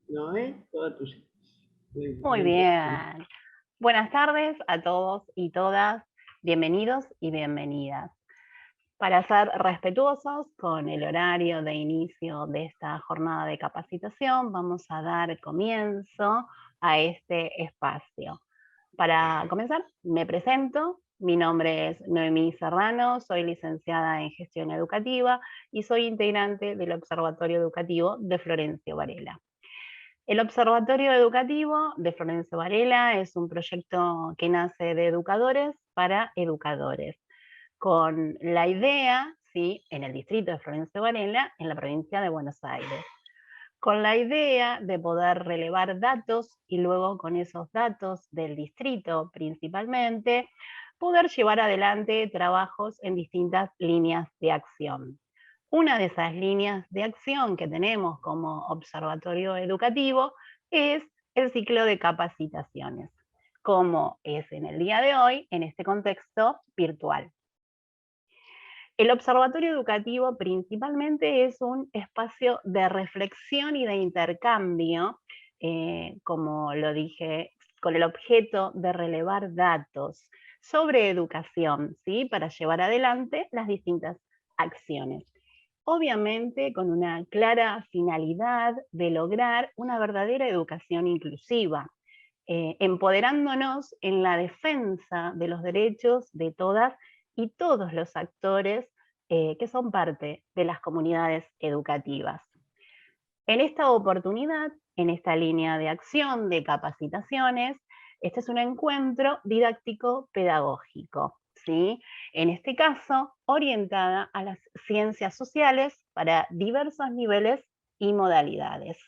Noé, toda tuya. Muy bien. Buenas tardes a todos y todas. Bienvenidos y bienvenidas. Para ser respetuosos con el horario de inicio de esta jornada de capacitación, vamos a dar comienzo a este espacio. Para comenzar, me presento. Mi nombre es Noemí Serrano, soy licenciada en Gestión Educativa y soy integrante del Observatorio Educativo de Florencio Varela. El Observatorio Educativo de Florencio Varela es un proyecto que nace de educadores para educadores, con la idea, ¿sí?, en el distrito de Florencio Varela, en la provincia de Buenos Aires, con la idea de poder relevar datos y luego con esos datos del distrito principalmente, poder llevar adelante trabajos en distintas líneas de acción. Una de esas líneas de acción que tenemos como observatorio educativo es el ciclo de capacitaciones, como es en el día de hoy en este contexto virtual. El observatorio educativo principalmente es un espacio de reflexión y de intercambio, como lo dije, con el objeto de relevar datos sobre educación, ¿sí?, para llevar adelante las distintas acciones. Obviamente con una clara finalidad de lograr una verdadera educación inclusiva, empoderándonos en la defensa de los derechos de todas y todos los actores que son parte de las comunidades educativas. En esta oportunidad, en esta línea de acción de capacitaciones, este es un encuentro didáctico-pedagógico, ¿sí? En este caso, orientada a las ciencias sociales para diversos niveles y modalidades.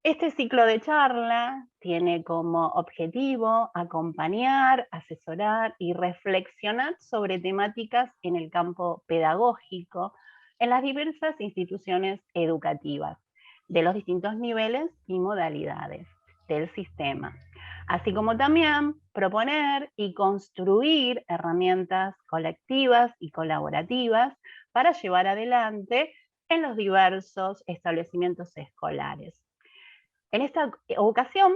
Este ciclo de charla tiene como objetivo acompañar, asesorar y reflexionar sobre temáticas en el campo pedagógico en las diversas instituciones educativas, de los distintos niveles y modalidades del sistema, así como también proponer y construir herramientas colectivas y colaborativas para llevar adelante en los diversos establecimientos escolares. En esta ocasión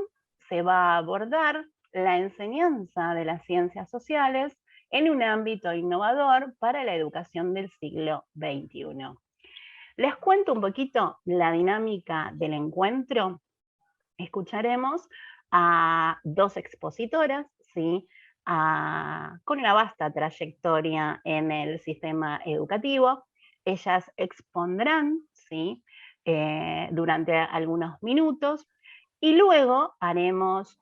se va a abordar la enseñanza de las ciencias sociales en un ámbito innovador para la educación del siglo XXI. Les cuento un poquito la dinámica del encuentro. Escucharemos a dos expositoras, ¿sí?, con una vasta trayectoria en el sistema educativo. Ellas expondrán, ¿sí?, durante algunos minutos y luego haremos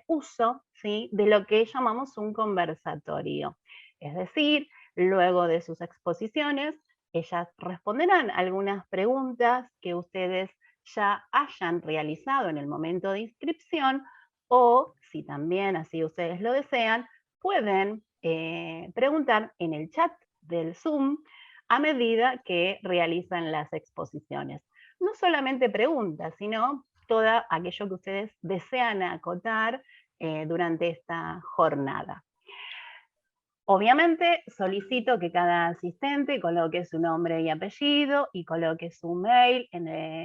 uso, ¿sí?, de lo que llamamos un conversatorio. Es decir, luego de sus exposiciones, ellas responderán algunas preguntas que ustedes ya hayan realizado en el momento de inscripción, o si también así ustedes lo desean, pueden preguntar en el chat del Zoom a medida que realizan las exposiciones. No solamente preguntas, sino todo aquello que ustedes desean acotar durante esta jornada. Obviamente solicito que cada asistente coloque su nombre y apellido y coloque su mail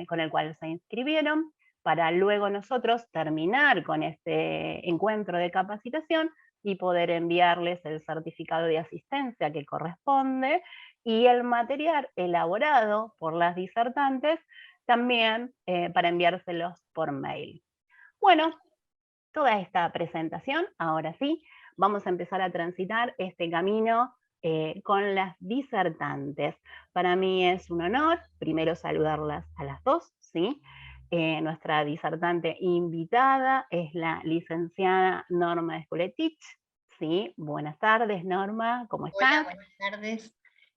con el cual se inscribieron, para luego nosotros terminar con este encuentro de capacitación y poder enviarles el certificado de asistencia que corresponde y el material elaborado por las disertantes también para enviárselos por mail. Bueno, toda esta presentación, ahora sí, vamos a empezar a transitar este camino con las disertantes. Para mí es un honor, primero saludarlas a las dos, ¿sí? Nuestra disertante invitada es la licenciada Norma Esculetich, ¿sí? Buenas tardes, Norma, ¿cómo Hola, estás? buenas tardes.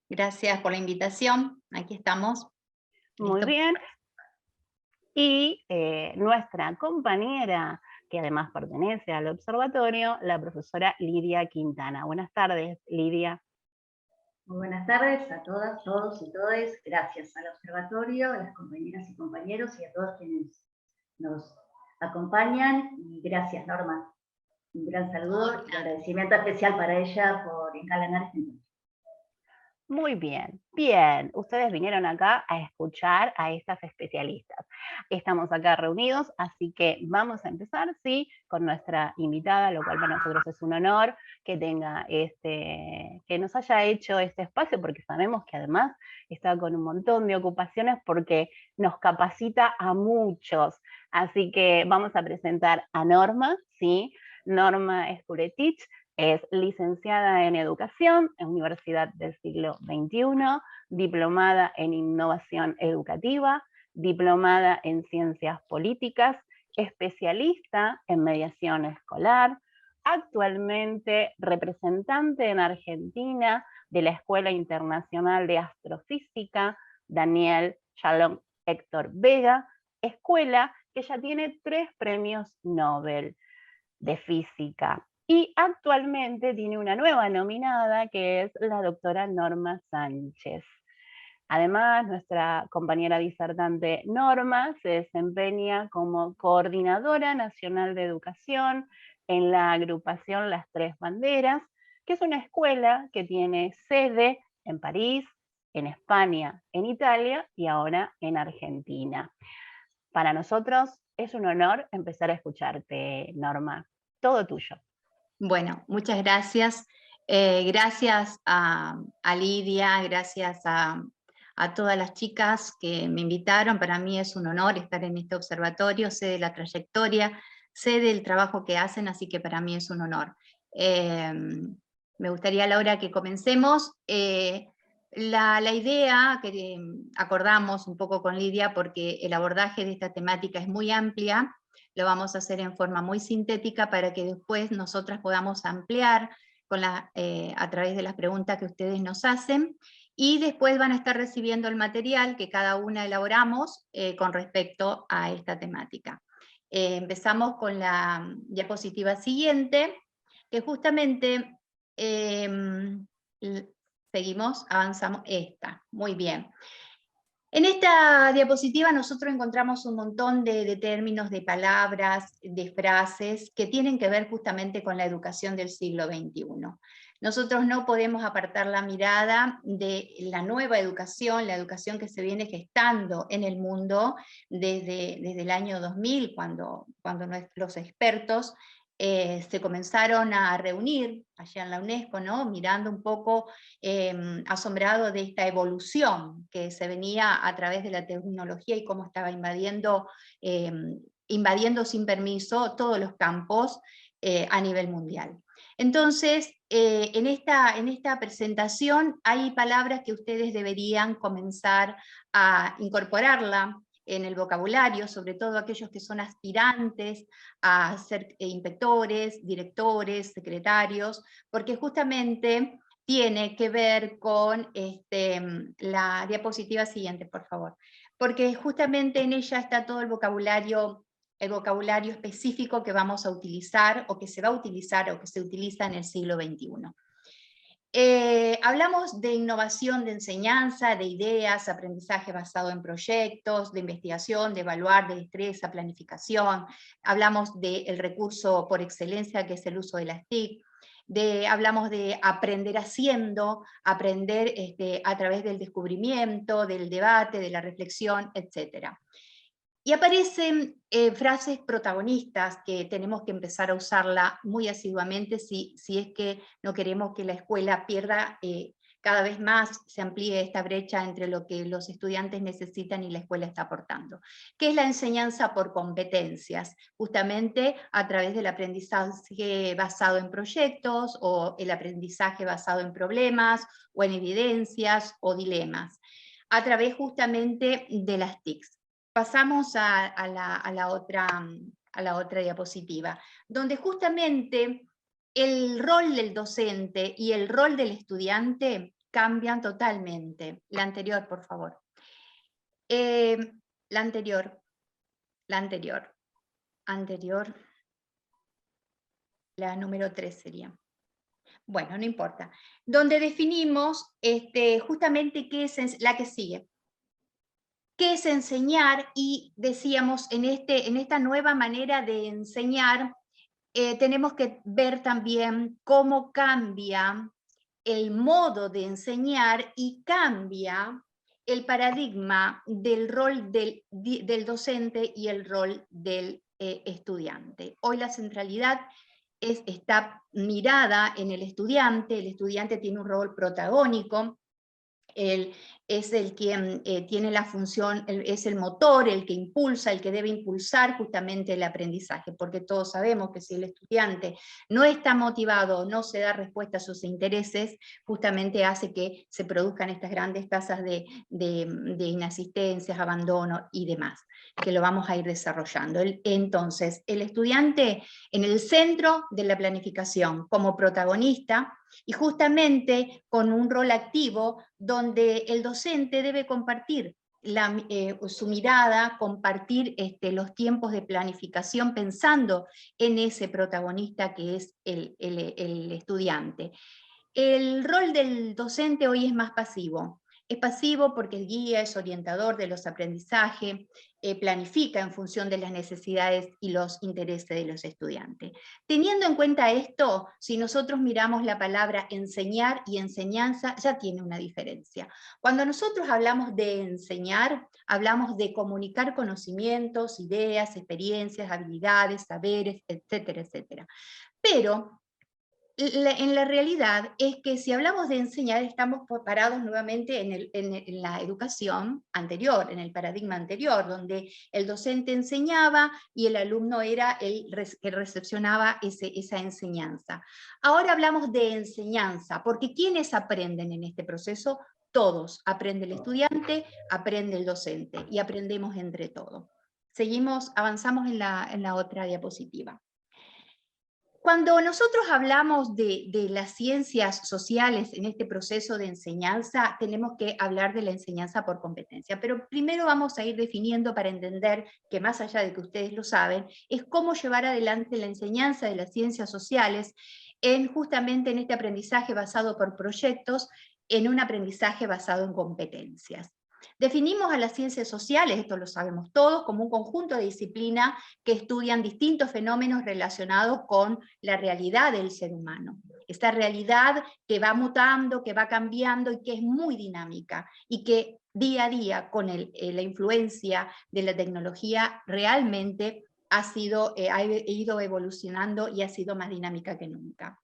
Gracias por la invitación. Aquí estamos. Muy Listo. bien. Y nuestra compañera, que además pertenece al observatorio, la profesora Lidia Quintana. Buenas tardes, Lidia. Muy buenas tardes a todas, todos y todes. Gracias al observatorio, a las compañeras y compañeros y a todos quienes nos acompañan. Y gracias, Norma. Un gran saludo y agradecimiento especial para ella por encalanar este encuentro. Muy bien, bien. Ustedes vinieron acá a escuchar a estas especialistas. Estamos acá reunidos, así que vamos a empezar, sí, con nuestra invitada, lo cual para nosotros es un honor que tenga que nos haya hecho este espacio, porque sabemos que además está con un montón de ocupaciones porque nos capacita a muchos. Así que vamos a presentar a Norma, sí, Norma Skuretich. Es licenciada en Educación en Universidad del Siglo XXI, diplomada en Innovación Educativa, diplomada en Ciencias Políticas, especialista en mediación escolar, actualmente representante en Argentina de la Escuela Internacional de Astrofísica, Daniel Shalom Héctor Vega, escuela que ya tiene 3 premios Nobel de Física. Y actualmente tiene una nueva nominada que es la doctora Norma Sánchez. Además, nuestra compañera disertante Norma se desempeña como coordinadora nacional de educación en la agrupación Las Tres Banderas, que es una escuela que tiene sede en París, en España, en Italia y ahora en Argentina. Para nosotros es un honor empezar a escucharte, Norma. Todo tuyo. Bueno, muchas gracias. Gracias a Lidia, gracias a todas las chicas que me invitaron. Para mí es un honor estar en este observatorio, sé de la trayectoria, sé del trabajo que hacen, así que para mí es un honor. Me gustaría, Laura, que comencemos. La idea que acordamos un poco con Lidia, porque el abordaje de esta temática es muy amplia, lo vamos a hacer en forma muy sintética para que después nosotras podamos ampliar a través de las preguntas que ustedes nos hacen, y después van a estar recibiendo el material que cada una elaboramos con respecto a esta temática. Empezamos con la diapositiva siguiente, que justamente seguimos, avanzamos esta, muy bien. En esta diapositiva nosotros encontramos un montón de términos, de palabras, de frases que tienen que ver justamente con la educación del siglo XXI. Nosotros no podemos apartar la mirada de la nueva educación, la educación que se viene gestando en el mundo desde el año 2000, cuando los expertos se comenzaron a reunir allá en la UNESCO, ¿no? Mirando un poco asombrado de esta evolución que se venía a través de la tecnología y cómo estaba invadiendo sin permiso todos los campos a nivel mundial. Entonces, en esta presentación hay palabras que ustedes deberían comenzar a incorporarla en el vocabulario, sobre todo aquellos que son aspirantes a ser inspectores, directores, secretarios, porque justamente tiene que ver con la diapositiva siguiente, por favor, porque justamente en ella está todo el vocabulario específico que vamos a utilizar, o que se va a utilizar, o que se utiliza en el siglo XXI. Hablamos de innovación de enseñanza, de ideas, aprendizaje basado en proyectos, de investigación, de evaluar, de destreza, planificación. Hablamos del recurso por excelencia, que es el uso de las TIC. Hablamos de aprender haciendo, aprender a través del descubrimiento, del debate, de la reflexión, etc. Y aparecen frases protagonistas que tenemos que empezar a usarla muy asiduamente si es que no queremos que la escuela pierda cada vez más, se amplíe esta brecha entre lo que los estudiantes necesitan y la escuela está aportando, que es la enseñanza por competencias, justamente a través del aprendizaje basado en proyectos, o el aprendizaje basado en problemas, o en evidencias o dilemas, a través justamente de las TICs. Pasamos a la otra diapositiva, donde justamente el rol del docente y el rol del estudiante cambian totalmente. La anterior, por favor. La anterior. La número 3 sería. Bueno, no importa. Donde definimos justamente qué es la que sigue. ¿Qué es enseñar? Y decíamos, en esta nueva manera de enseñar, tenemos que ver también cómo cambia el modo de enseñar y cambia el paradigma del rol del docente y el rol del estudiante. Hoy la centralidad está mirada en el estudiante tiene un rol protagónico, él es el quien tiene la función, es el motor, el que impulsa, el que debe impulsar justamente el aprendizaje, porque todos sabemos que si el estudiante no está motivado, no se da respuesta a sus intereses, justamente hace que se produzcan estas grandes tasas de inasistencias, abandono y demás, que lo vamos a ir desarrollando. Entonces, el estudiante en el centro de la planificación, como protagonista, y justamente con un rol activo donde el docente debe compartir su mirada, compartir los tiempos de planificación pensando en ese protagonista que es el estudiante. El rol del docente hoy es más pasivo. Es pasivo porque es guía, es orientador de los aprendizajes, planifica en función de las necesidades y los intereses de los estudiantes. Teniendo en cuenta esto, si nosotros miramos la palabra enseñar y enseñanza, ya tiene una diferencia. Cuando nosotros hablamos de enseñar, hablamos de comunicar conocimientos, ideas, experiencias, habilidades, saberes, etcétera, etcétera. Pero en la realidad es que si hablamos de enseñar, estamos parados nuevamente en la educación anterior, en el paradigma anterior, donde el docente enseñaba y el alumno era el que recepcionaba esa enseñanza. Ahora hablamos de enseñanza, porque ¿quiénes aprenden en este proceso? Todos. Aprende el estudiante, aprende el docente, y aprendemos entre todos. Seguimos, avanzamos en la otra diapositiva. Cuando nosotros hablamos de las ciencias sociales en este proceso de enseñanza, tenemos que hablar de la enseñanza por competencia, pero primero vamos a ir definiendo para entender que más allá de que ustedes lo saben, es cómo llevar adelante la enseñanza de las ciencias sociales justamente en este aprendizaje basado por proyectos, en un aprendizaje basado en competencias. Definimos a las ciencias sociales, esto lo sabemos todos, como un conjunto de disciplinas que estudian distintos fenómenos relacionados con la realidad del ser humano. Esta realidad que va mutando, que va cambiando y que es muy dinámica, y que día a día, con la influencia de la tecnología, realmente ha ido evolucionando y ha sido más dinámica que nunca.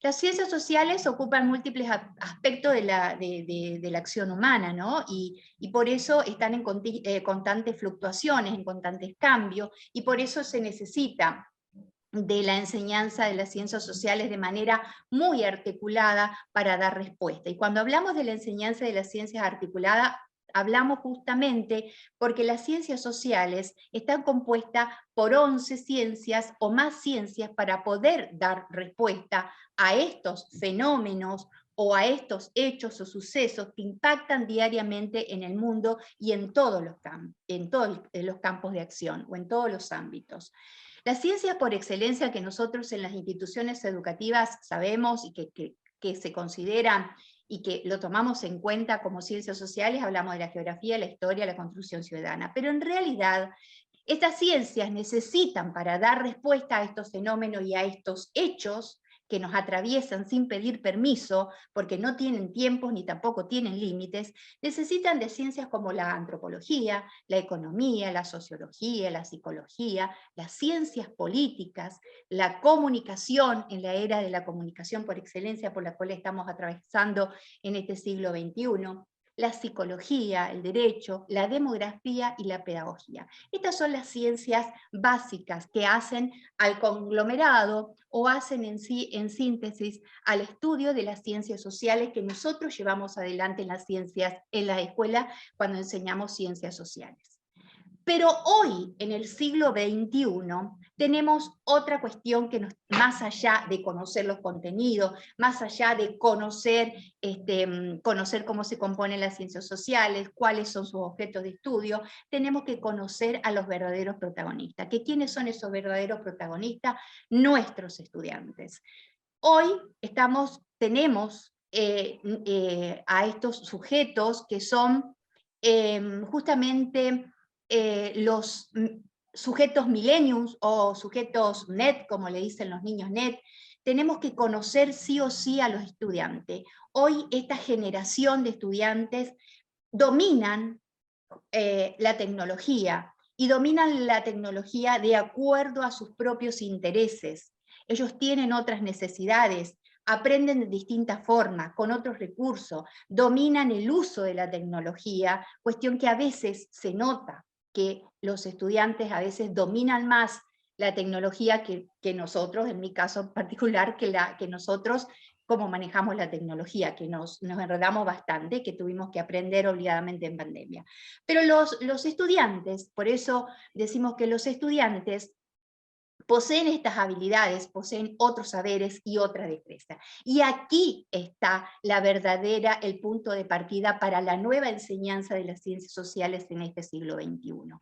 Las ciencias sociales ocupan múltiples aspectos de la acción humana, ¿no? Y por eso están en constantes fluctuaciones, en constantes cambios, y por eso se necesita de la enseñanza de las ciencias sociales de manera muy articulada para dar respuesta. Y cuando hablamos de la enseñanza de las ciencias articuladas, hablamos justamente porque las ciencias sociales están compuestas por 11 ciencias o más ciencias para poder dar respuesta a estos fenómenos o a estos hechos o sucesos que impactan diariamente en el mundo y en todos los campos de acción o en todos los ámbitos. Las ciencias por excelencia que nosotros en las instituciones educativas sabemos y que se consideran y que lo tomamos en cuenta como ciencias sociales, hablamos de la geografía, la historia, la construcción ciudadana, pero en realidad estas ciencias necesitan, para dar respuesta a estos fenómenos y a estos hechos que nos atraviesan sin pedir permiso, porque no tienen tiempos ni tampoco tienen límites, necesitan de ciencias como la antropología, la economía, la sociología, la psicología, las ciencias políticas, la comunicación en la era de la comunicación por excelencia por la cual estamos atravesando en este siglo XXI, la psicología, el derecho, la demografía y la pedagogía. Estas son las ciencias básicas que hacen al conglomerado o hacen en síntesis al estudio de las ciencias sociales que nosotros llevamos adelante en la escuela cuando enseñamos ciencias sociales. Pero hoy, en el siglo XXI, tenemos otra cuestión que más allá de conocer los contenidos, más allá de conocer cómo se componen las ciencias sociales, cuáles son sus objetos de estudio, tenemos que conocer a los verdaderos protagonistas. ¿Quiénes son esos verdaderos protagonistas? Nuestros estudiantes. Hoy tenemos a estos sujetos que son justamente los sujetos millennials o sujetos net, como le dicen los niños net, tenemos que conocer sí o sí a los estudiantes. Hoy esta generación de estudiantes dominan la tecnología, y dominan la tecnología de acuerdo a sus propios intereses. Ellos tienen otras necesidades, aprenden de distintas formas, con otros recursos, dominan el uso de la tecnología, cuestión que a veces se nota que los estudiantes a veces dominan más la tecnología que nosotros, en mi caso particular, que nosotros cómo manejamos la tecnología, que nos enredamos bastante, que tuvimos que aprender obligadamente en pandemia. Pero los estudiantes, por eso decimos que los estudiantes poseen estas habilidades, poseen otros saberes y otra destreza. Y aquí está el punto de partida para la nueva enseñanza de las ciencias sociales en este siglo XXI.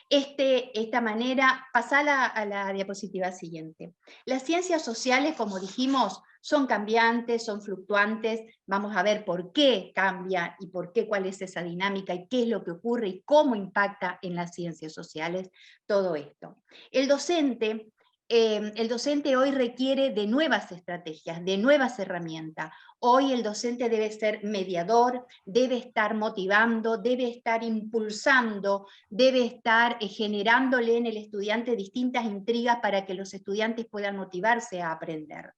Esta manera, pasar a la diapositiva siguiente. Las ciencias sociales, como dijimos, son cambiantes, son fluctuantes, vamos a ver por qué cambia y por qué, cuál es esa dinámica y qué es lo que ocurre y cómo impacta en las ciencias sociales todo esto. El docente hoy requiere de nuevas estrategias, de nuevas herramientas. Hoy el docente debe ser mediador, debe estar motivando, debe estar impulsando, debe estar generándole en el estudiante distintas intrigas para que los estudiantes puedan motivarse a aprender.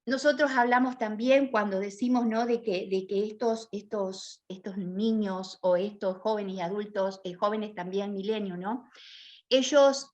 Nosotros hablamos también cuando decimos, ¿no?, de que estos niños o estos jóvenes y adultos, jóvenes también milenios, ¿no?, ellos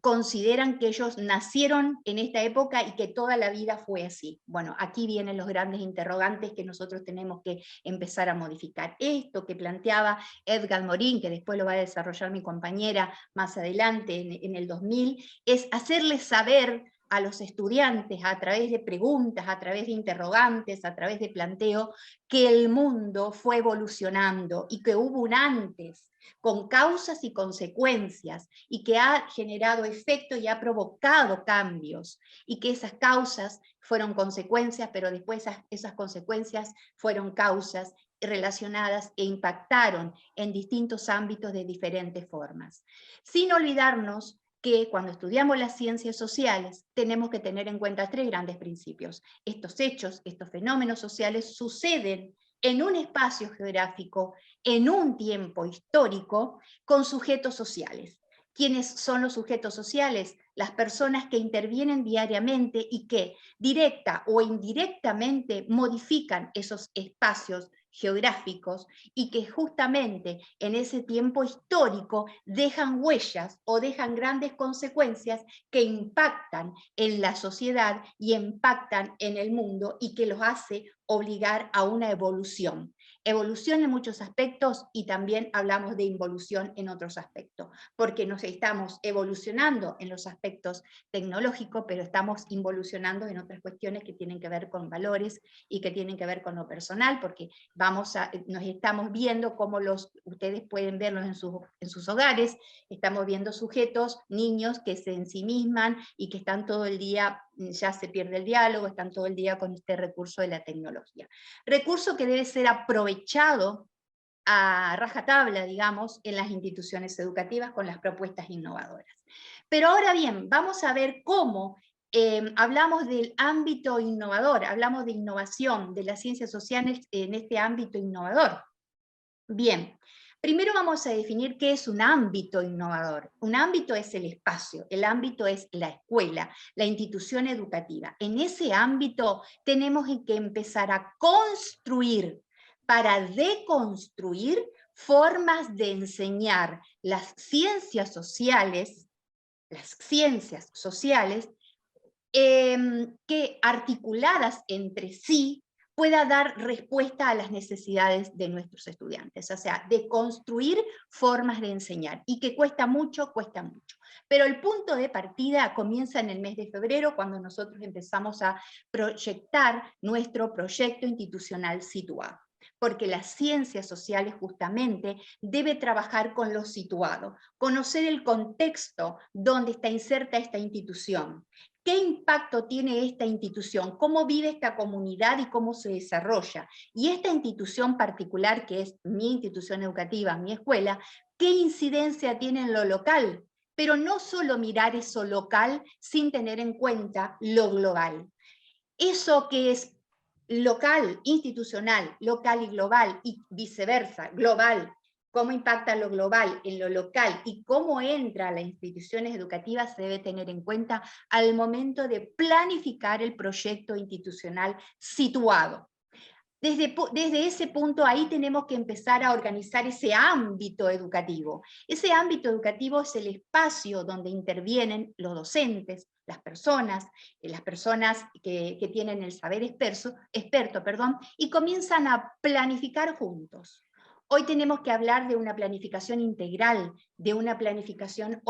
consideran que ellos nacieron en esta época y que toda la vida fue así. Bueno, aquí vienen los grandes interrogantes que nosotros tenemos que empezar a modificar. Esto que planteaba Edgar Morin, que después lo va a desarrollar mi compañera más adelante en el 2000, es hacerles saber a los estudiantes a través de preguntas, a través de interrogantes, a través de planteo, que el mundo fue evolucionando y que hubo un antes, con causas y consecuencias, y que ha generado efecto y ha provocado cambios, y que esas causas fueron consecuencias, pero después esas consecuencias fueron causas relacionadas e impactaron en distintos ámbitos de diferentes formas. Sin olvidarnos que cuando estudiamos las ciencias sociales tenemos que tener en cuenta tres grandes principios. Estos hechos, estos fenómenos sociales suceden en un espacio geográfico, en un tiempo histórico, con sujetos sociales. ¿Quiénes son los sujetos sociales? Las personas que intervienen diariamente y que directa o indirectamente modifican esos espacios geográficos y que justamente en ese tiempo histórico dejan huellas o dejan grandes consecuencias que impactan en la sociedad y impactan en el mundo y que los hace obligar a una evolución. Evolución en muchos aspectos y también hablamos de involución en otros aspectos, porque nos estamos evolucionando en los aspectos tecnológicos, pero estamos involucionando en otras cuestiones que tienen que ver con valores y que tienen que ver con lo personal, porque nos estamos viendo como ustedes pueden verlos en sus hogares, estamos viendo sujetos, niños que se ensimisman y que están todo el día, ya se pierde el diálogo, están todo el día con este recurso de la tecnología. Recurso que debe ser aprovechado a rajatabla, digamos, en las instituciones educativas con las propuestas innovadoras. Pero ahora bien, vamos a ver cómo hablamos del ámbito innovador, hablamos de innovación, de las ciencias sociales en este ámbito innovador. Bien, primero vamos a definir qué es un ámbito innovador. Un ámbito es el espacio, el ámbito es la escuela, la institución educativa. En ese ámbito tenemos que empezar a construir para deconstruir formas de enseñar las ciencias sociales que articuladas entre sí pueda dar respuesta a las necesidades de nuestros estudiantes, o sea, de construir formas de enseñar, y que cuesta mucho. Pero el punto de partida comienza en el mes de febrero, cuando nosotros empezamos a proyectar nuestro proyecto institucional situado. Porque las ciencias sociales justamente debe trabajar con lo situado, conocer el contexto donde está inserta esta institución. ¿Qué impacto tiene esta institución? ¿Cómo vive esta comunidad y cómo se desarrolla? Y esta institución particular, que es mi institución educativa, mi escuela, ¿qué incidencia tiene en lo local? pero no solo mirar eso local sin tener en cuenta lo global. Eso que es local, institucional, local y global, y viceversa, global, cómo impacta lo global en lo local y cómo entra a las instituciones educativas se debe tener en cuenta al momento de planificar el proyecto institucional situado. Desde ese punto ahí tenemos que empezar a organizar ese ámbito educativo. Ese ámbito educativo es el espacio donde intervienen los docentes, las personas que tienen el saber experto, y comienzan a planificar juntos. Hoy tenemos que hablar de una planificación integral, de una planificación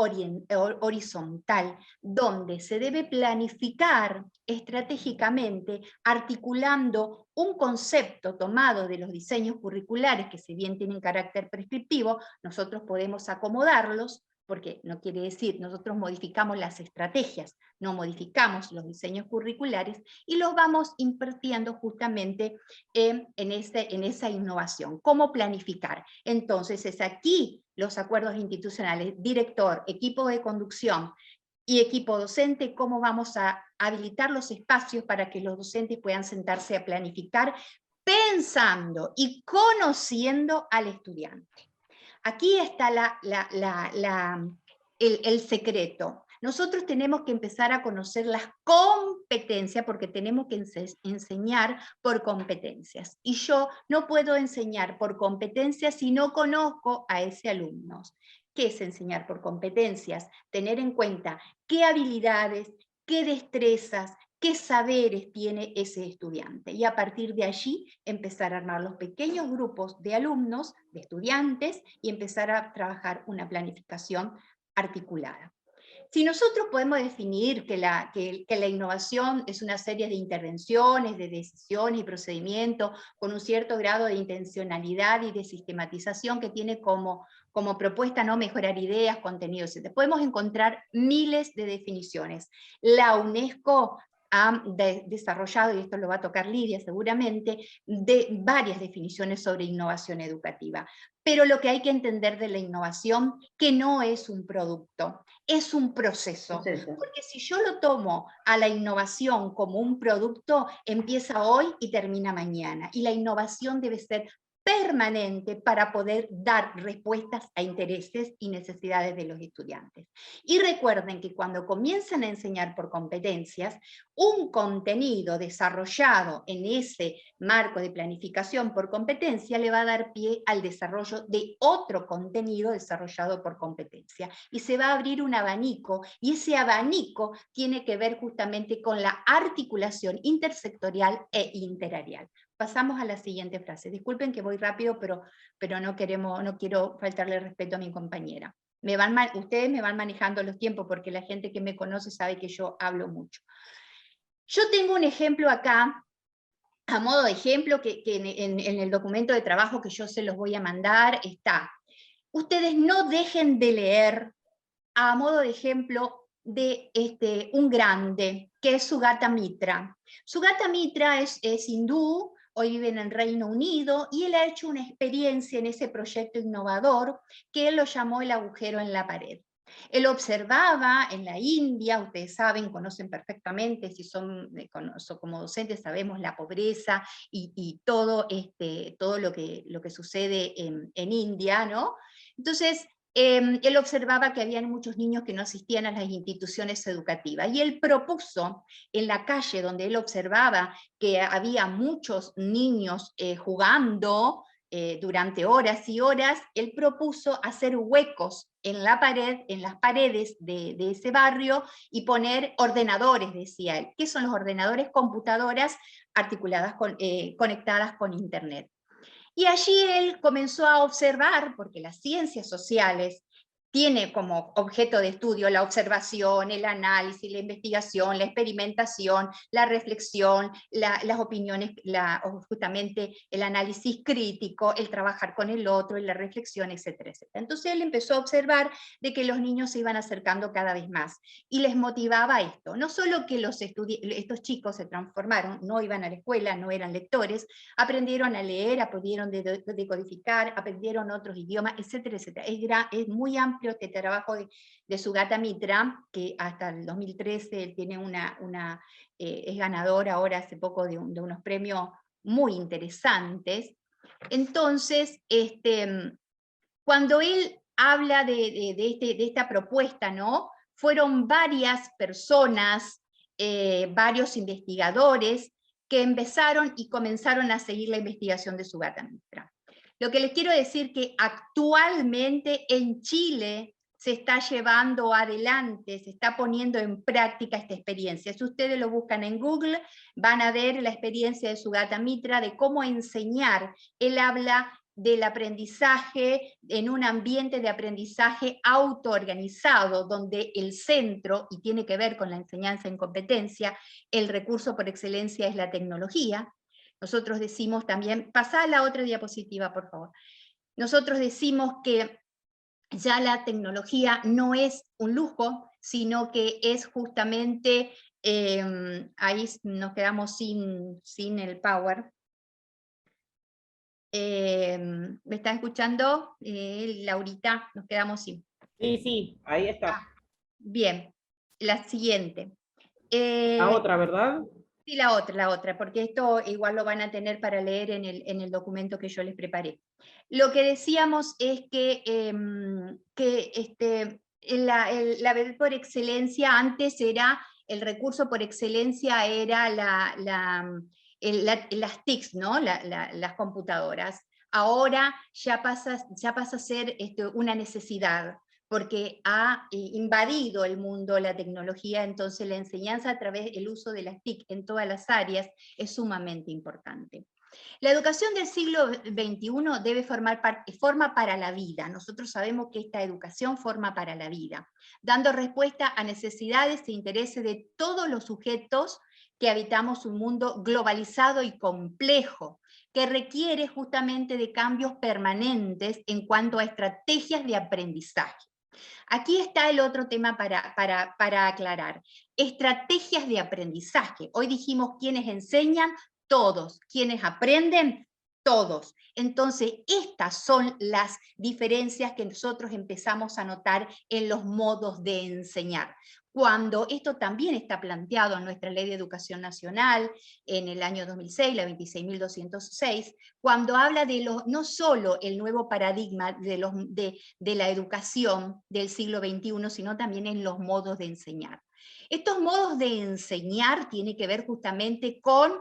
horizontal, donde se debe planificar estratégicamente, articulando un concepto tomado de los diseños curriculares, que si bien tienen carácter prescriptivo, nosotros podemos acomodarlos, porque no quiere decir, nosotros modificamos las estrategias, no modificamos los diseños curriculares, y los vamos impartiendo justamente en esa innovación. ¿Cómo planificar? Entonces es aquí los acuerdos institucionales, director, equipo de conducción y equipo docente, cómo vamos a habilitar los espacios para que los docentes puedan sentarse a planificar, pensando y conociendo al estudiante. Aquí está el secreto. Nosotros tenemos que empezar a conocer las competencias, porque tenemos que enseñar por competencias. Y yo no puedo enseñar por competencias si no conozco a ese alumno. ¿Qué es enseñar por competencias? Tener en cuenta qué habilidades, qué destrezas, qué saberes tiene ese estudiante. Y a partir de allí empezar a armar los pequeños grupos de alumnos, de estudiantes, y empezar a trabajar una planificación articulada. Si nosotros podemos definir que la innovación es una serie de intervenciones, de decisiones y procedimientos con un cierto grado de intencionalidad y de sistematización que tiene como propuesta no mejorar ideas, contenidos, etc. Podemos encontrar miles de definiciones. La UNESCO ha desarrollado, y esto lo va a tocar Lidia seguramente, de varias definiciones sobre innovación educativa. Pero lo que hay que entender de la innovación, que no es un producto, es un proceso. Porque si yo lo tomo a la innovación como un producto, empieza hoy y termina mañana. Y la innovación debe ser permanente para poder dar respuestas a intereses y necesidades de los estudiantes. Y recuerden que cuando comienzan a enseñar por competencias, un contenido desarrollado en ese marco de planificación por competencia le va a dar pie al desarrollo de otro contenido desarrollado por competencia. Y se va a abrir un abanico, y ese abanico tiene que ver justamente con la articulación intersectorial e interarial. Pasamos a la siguiente frase. Disculpen que voy rápido, pero no quiero faltarle respeto a mi compañera. Ustedes me van manejando los tiempos porque la gente que me conoce sabe que yo hablo mucho. Yo tengo un ejemplo acá, a modo de ejemplo, que en el documento de trabajo que yo se los voy a mandar está. Ustedes no dejen de leer, a modo de ejemplo, de un grande, que es Sugata Mitra. Sugata Mitra es hindú, hoy vive en el Reino Unido, y él ha hecho una experiencia en ese proyecto innovador que él lo llamó el agujero en la pared. Él observaba en la India, ustedes saben, conocen perfectamente, si son como docentes, sabemos la pobreza y todo lo que sucede en India, ¿no? Entonces, él observaba que había muchos niños que no asistían a las instituciones educativas, y él propuso en la calle donde él observaba que había muchos niños jugando durante horas y horas, él propuso hacer huecos en la pared, en las paredes de ese barrio, y poner ordenadores, decía él. ¿Qué son los ordenadores? Computadoras articuladas conectadas con internet. Y allí él comenzó a observar, porque las ciencias sociales tiene como objeto de estudio la observación, el análisis, la investigación, la experimentación, la reflexión, las opiniones, justamente el análisis crítico, el trabajar con el otro, la reflexión, etcétera, etcétera. Entonces él empezó a observar de que los niños se iban acercando cada vez más, y les motivaba esto. No solo que estos chicos se transformaron, no iban a la escuela, no eran lectores, aprendieron a leer, aprendieron a decodificar, aprendieron otros idiomas, etcétera, etcétera. Es muy amplio amplio este trabajo de Sugata Mitra, que hasta el 2013 tiene es ganador ahora hace poco de unos premios muy interesantes. Entonces, cuando él habla de esta propuesta, ¿no? Fueron varias personas, varios investigadores, que empezaron y comenzaron a seguir la investigación de Sugata Mitra. Lo que les quiero decir que actualmente en Chile se está llevando adelante, se está poniendo en práctica esta experiencia. Si ustedes lo buscan en Google, van a ver la experiencia de Sugata Mitra, de cómo enseñar. Él habla del aprendizaje en un ambiente de aprendizaje autoorganizado, donde el centro, y tiene que ver con la enseñanza en competencia, el recurso por excelencia es la tecnología. Nosotros decimos también, pasá a la otra diapositiva, por favor. Nosotros decimos que ya la tecnología no es un lujo, sino que es justamente, ahí nos quedamos sin el power. ¿Me están escuchando? Laurita, nos quedamos sin. Sí, sí, ahí está. Bien, la siguiente. La otra, ¿verdad? Sí, la otra, porque esto igual lo van a tener para leer en el documento que yo les preparé. Lo que decíamos es que, la verdad por excelencia antes era, el recurso por excelencia era las TICs, ¿no? Las computadoras. Ahora ya pasa a ser una necesidad, porque ha invadido el mundo la tecnología, entonces la enseñanza a través del uso de las TIC en todas las áreas es sumamente importante. La educación del siglo XXI forma para la vida. Nosotros sabemos que esta educación forma para la vida, dando respuesta a necesidades e intereses de todos los sujetos que habitamos un mundo globalizado y complejo, que requiere justamente de cambios permanentes en cuanto a estrategias de aprendizaje. Aquí está el otro tema para aclarar. Estrategias de aprendizaje. Hoy dijimos quiénes enseñan, todos. Quienes aprenden, todos. Entonces, estas son las diferencias que nosotros empezamos a notar en los modos de enseñar. Cuando esto también está planteado en nuestra Ley de Educación Nacional, en el año 2006, la 26.206, cuando habla de no solo el nuevo paradigma de la educación del siglo XXI, sino también en los modos de enseñar. Estos modos de enseñar tienen que ver justamente con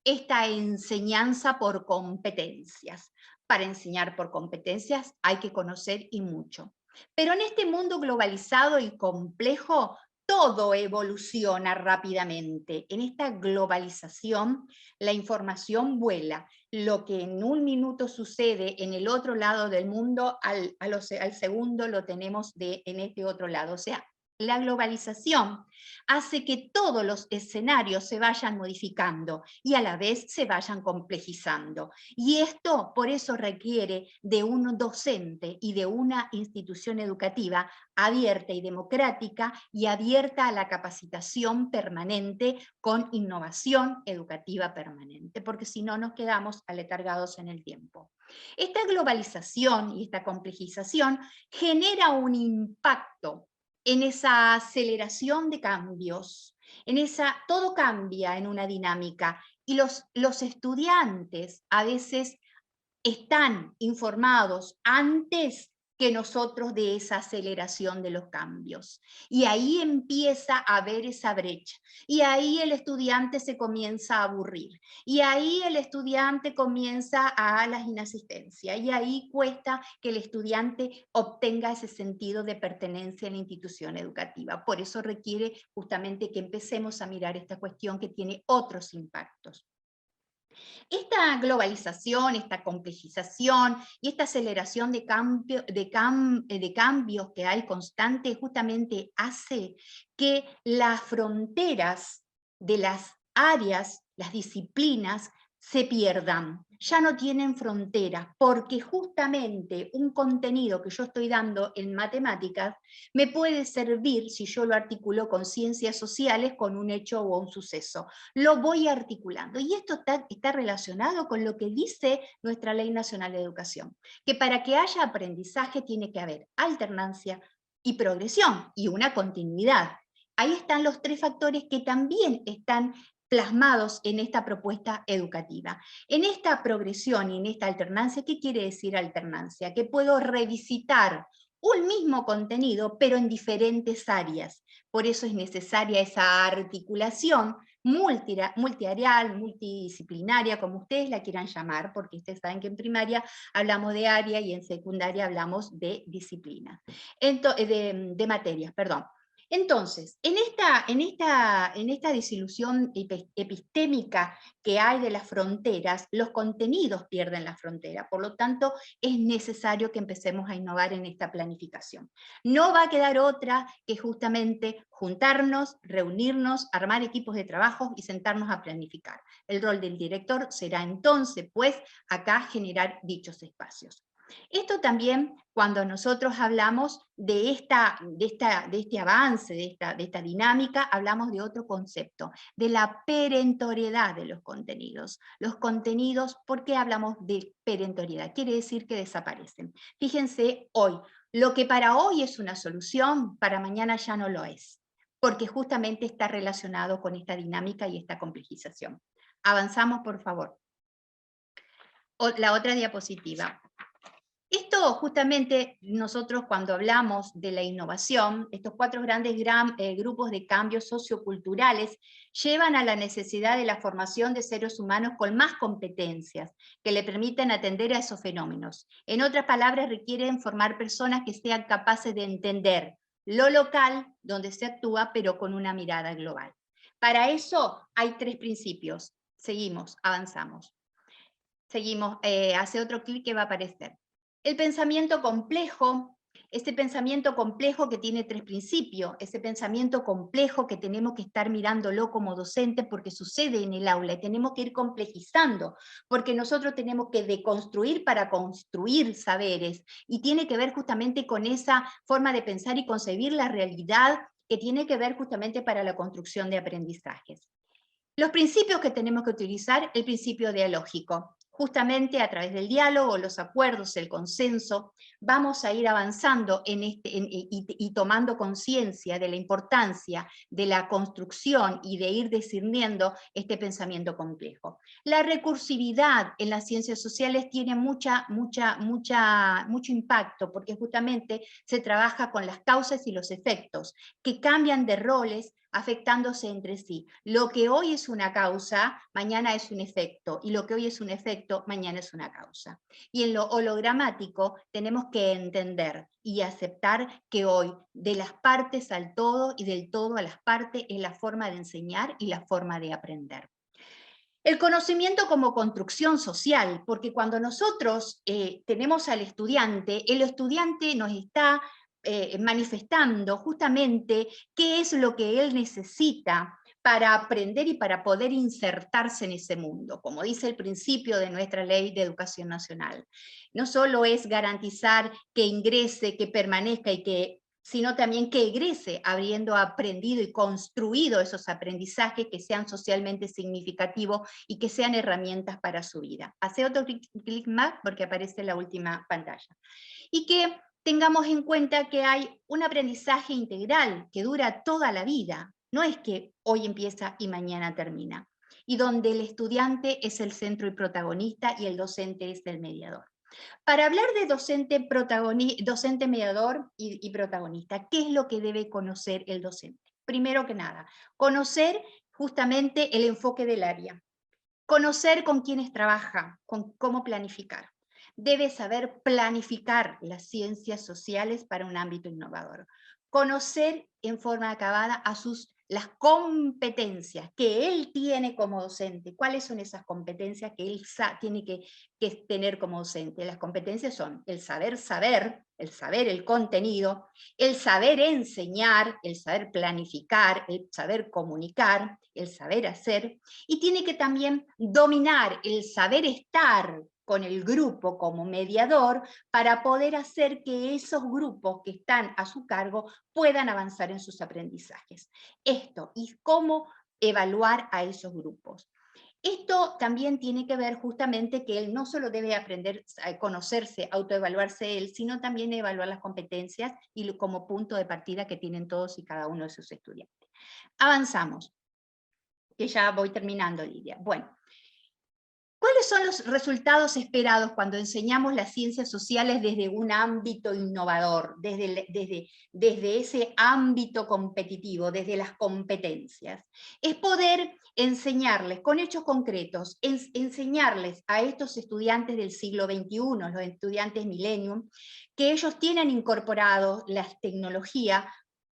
esta enseñanza por competencias. Para enseñar por competencias hay que conocer y mucho. Pero en este mundo globalizado y complejo, todo evoluciona rápidamente. En esta globalización, la información vuela. Lo que en un minuto sucede en el otro lado del mundo, al segundo lo tenemos en este otro lado. O sea, la globalización hace que todos los escenarios se vayan modificando y a la vez se vayan complejizando. Y esto por eso requiere de un docente y de una institución educativa abierta y democrática y abierta a la capacitación permanente con innovación educativa permanente, porque si no nos quedamos aletargados en el tiempo. Esta globalización y esta complejización genera un impacto en esa aceleración de cambios, todo cambia en una dinámica, y los estudiantes a veces están informados antes que nosotros de esa aceleración de los cambios. Y ahí empieza a haber esa brecha. Y ahí el estudiante se comienza a aburrir. Y ahí el estudiante comienza a la inasistencia. Y ahí cuesta que el estudiante obtenga ese sentido de pertenencia en la institución educativa. Por eso requiere justamente que empecemos a mirar esta cuestión que tiene otros impactos. Esta globalización, esta complejización y esta aceleración de cambios que hay constante justamente hace que las fronteras de las áreas, las disciplinas, se pierdan. Ya no tienen fronteras, porque justamente un contenido que yo estoy dando en matemáticas me puede servir, si yo lo articulo con ciencias sociales, con un hecho o un suceso. Lo voy articulando. Y esto está relacionado con lo que dice nuestra Ley Nacional de Educación, que para que haya aprendizaje tiene que haber alternancia, y progresión, y una continuidad. Ahí están los 3 factores que también están plasmados en esta propuesta educativa. En esta progresión y en esta alternancia, ¿qué quiere decir alternancia? Que puedo revisitar un mismo contenido, pero en diferentes áreas. Por eso es necesaria esa articulación multiareal, multidisciplinaria, como ustedes la quieran llamar, porque ustedes saben que en primaria hablamos de área y en secundaria hablamos de disciplinas, de materias, perdón. Entonces, en esta disilusión epistémica que hay de las fronteras, los contenidos pierden la frontera, por lo tanto es necesario que empecemos a innovar en esta planificación. No va a quedar otra que justamente juntarnos, reunirnos, armar equipos de trabajo y sentarnos a planificar. El rol del director será entonces, pues, acá generar dichos espacios. Esto también, cuando nosotros hablamos de este avance, de esta dinámica, hablamos de otro concepto, de la perentoriedad de los contenidos. Los contenidos, ¿por qué hablamos de perentoriedad? Quiere decir que desaparecen. Fíjense hoy, lo que para hoy es una solución, para mañana ya no lo es, porque justamente está relacionado con esta dinámica y esta complejización. Avanzamos, por favor. La otra diapositiva. Esto justamente nosotros cuando hablamos de la innovación, estos 4 grandes grupos de cambios socioculturales llevan a la necesidad de la formación de seres humanos con más competencias que le permitan atender a esos fenómenos. En otras palabras, requieren formar personas que sean capaces de entender lo local donde se actúa, pero con una mirada global. Para eso hay 3 principios. Seguimos, avanzamos. Seguimos, hace otro clic que va a aparecer. El pensamiento complejo, este pensamiento complejo que tiene 3 principios, ese pensamiento complejo que tenemos que estar mirándolo como docente porque sucede en el aula y tenemos que ir complejizando, porque nosotros tenemos que deconstruir para construir saberes, y tiene que ver justamente con esa forma de pensar y concebir la realidad que tiene que ver justamente para la construcción de aprendizajes. Los principios que tenemos que utilizar, el principio dialógico. Justamente a través del diálogo, los acuerdos, el consenso, vamos a ir avanzando y tomando conciencia de la importancia de la construcción y de ir discerniendo este pensamiento complejo. La recursividad en las ciencias sociales tiene mucho impacto, porque justamente se trabaja con las causas y los efectos, que cambian de roles, afectándose entre sí. Lo que hoy es una causa, mañana es un efecto, y lo que hoy es un efecto, mañana es una causa. Y en lo hologramático tenemos que entender y aceptar que hoy de las partes al todo y del todo a las partes es la forma de enseñar y la forma de aprender. El conocimiento como construcción social, porque cuando nosotros tenemos al estudiante, el estudiante nos está manifestando justamente qué es lo que él necesita para aprender y para poder insertarse en ese mundo, como dice el principio de nuestra Ley de Educación Nacional. No solo es garantizar que ingrese, que permanezca y que sino también que egrese habiendo aprendido y construido esos aprendizajes que sean socialmente significativos y que sean herramientas para su vida. Hace otro clic más porque aparece la última pantalla. Y que tengamos en cuenta que hay un aprendizaje integral que dura toda la vida, no es que hoy empieza y mañana termina, y donde el estudiante es el centro y protagonista y el docente es el mediador. Para hablar de docente mediador y protagonista, ¿qué es lo que debe conocer el docente? Primero que nada, conocer justamente el enfoque del área, conocer con quiénes trabaja, con cómo planificar. Debe saber planificar las ciencias sociales para un ámbito innovador. Conocer en forma acabada las competencias que él tiene como docente. ¿Cuáles son esas competencias que él tiene que tener como docente? Las competencias son el saber, el contenido, el saber enseñar, el saber planificar, el saber comunicar, el saber hacer, y tiene que también dominar el saber estar con el grupo como mediador para poder hacer que esos grupos que están a su cargo puedan avanzar en sus aprendizajes. Esto, y cómo evaluar a esos grupos. Esto también tiene que ver justamente que él no solo debe aprender a conocerse, autoevaluarse él, sino también evaluar las competencias y como punto de partida que tienen todos y cada uno de sus estudiantes. Avanzamos, que ya voy terminando, Lidia. Bueno, ¿cuáles son los resultados esperados cuando enseñamos las ciencias sociales desde un ámbito innovador, desde ese ámbito competitivo, desde las competencias? Es poder enseñarles con hechos concretos, enseñarles a estos estudiantes del siglo XXI, los estudiantes millennium, que ellos tienen incorporado la tecnología